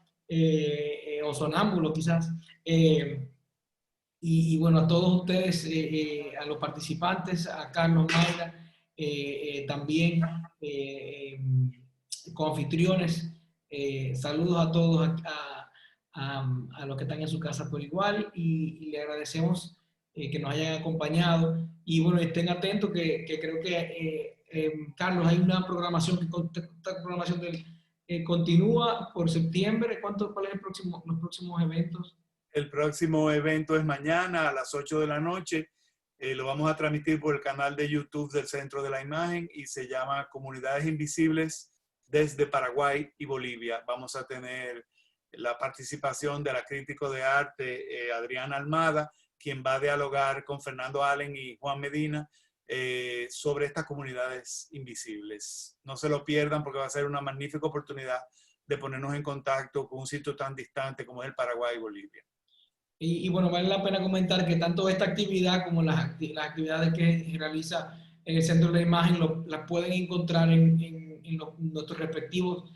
o sonámbulo quizás. Y bueno, a todos ustedes, a los participantes, a Carlos Mayra, también coanfitriones, saludos a todos, a los que están en su casa por igual y le agradecemos que nos hayan acompañado y bueno, estén atentos que creo que, Carlos, hay una programación continúa por septiembre. ¿Cuál es los próximos eventos? El próximo evento es mañana a las 8 de la noche. Lo vamos a transmitir por el canal de YouTube del Centro de la Imagen y se llama Comunidades Invisibles desde Paraguay y Bolivia. Vamos a tener la participación de la crítico de arte Adriana Almada, quien va a dialogar con Fernando Allen y Juan Medina sobre estas comunidades invisibles. No se lo pierdan porque va a ser una magnífica oportunidad de ponernos en contacto con un sitio tan distante como es el Paraguay y Bolivia. Y bueno, vale la pena comentar que tanto esta actividad como las actividades que realiza el Centro de la Imagen las pueden encontrar en nuestros respectivos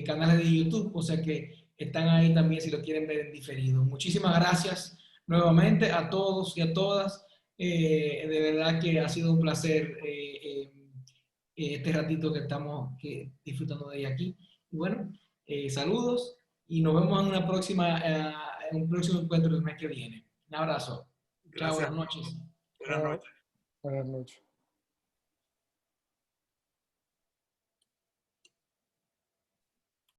canales de YouTube, o sea que están ahí también si lo quieren ver en diferido. Muchísimas gracias nuevamente a todos y a todas. De verdad que ha sido un placer este ratito que estamos disfrutando de aquí. Y bueno, saludos y nos vemos en una próxima... en un próximo encuentro el mes que viene. Un abrazo. Gracias. Chao, buenas noches. Buenas noches. Buenas noches.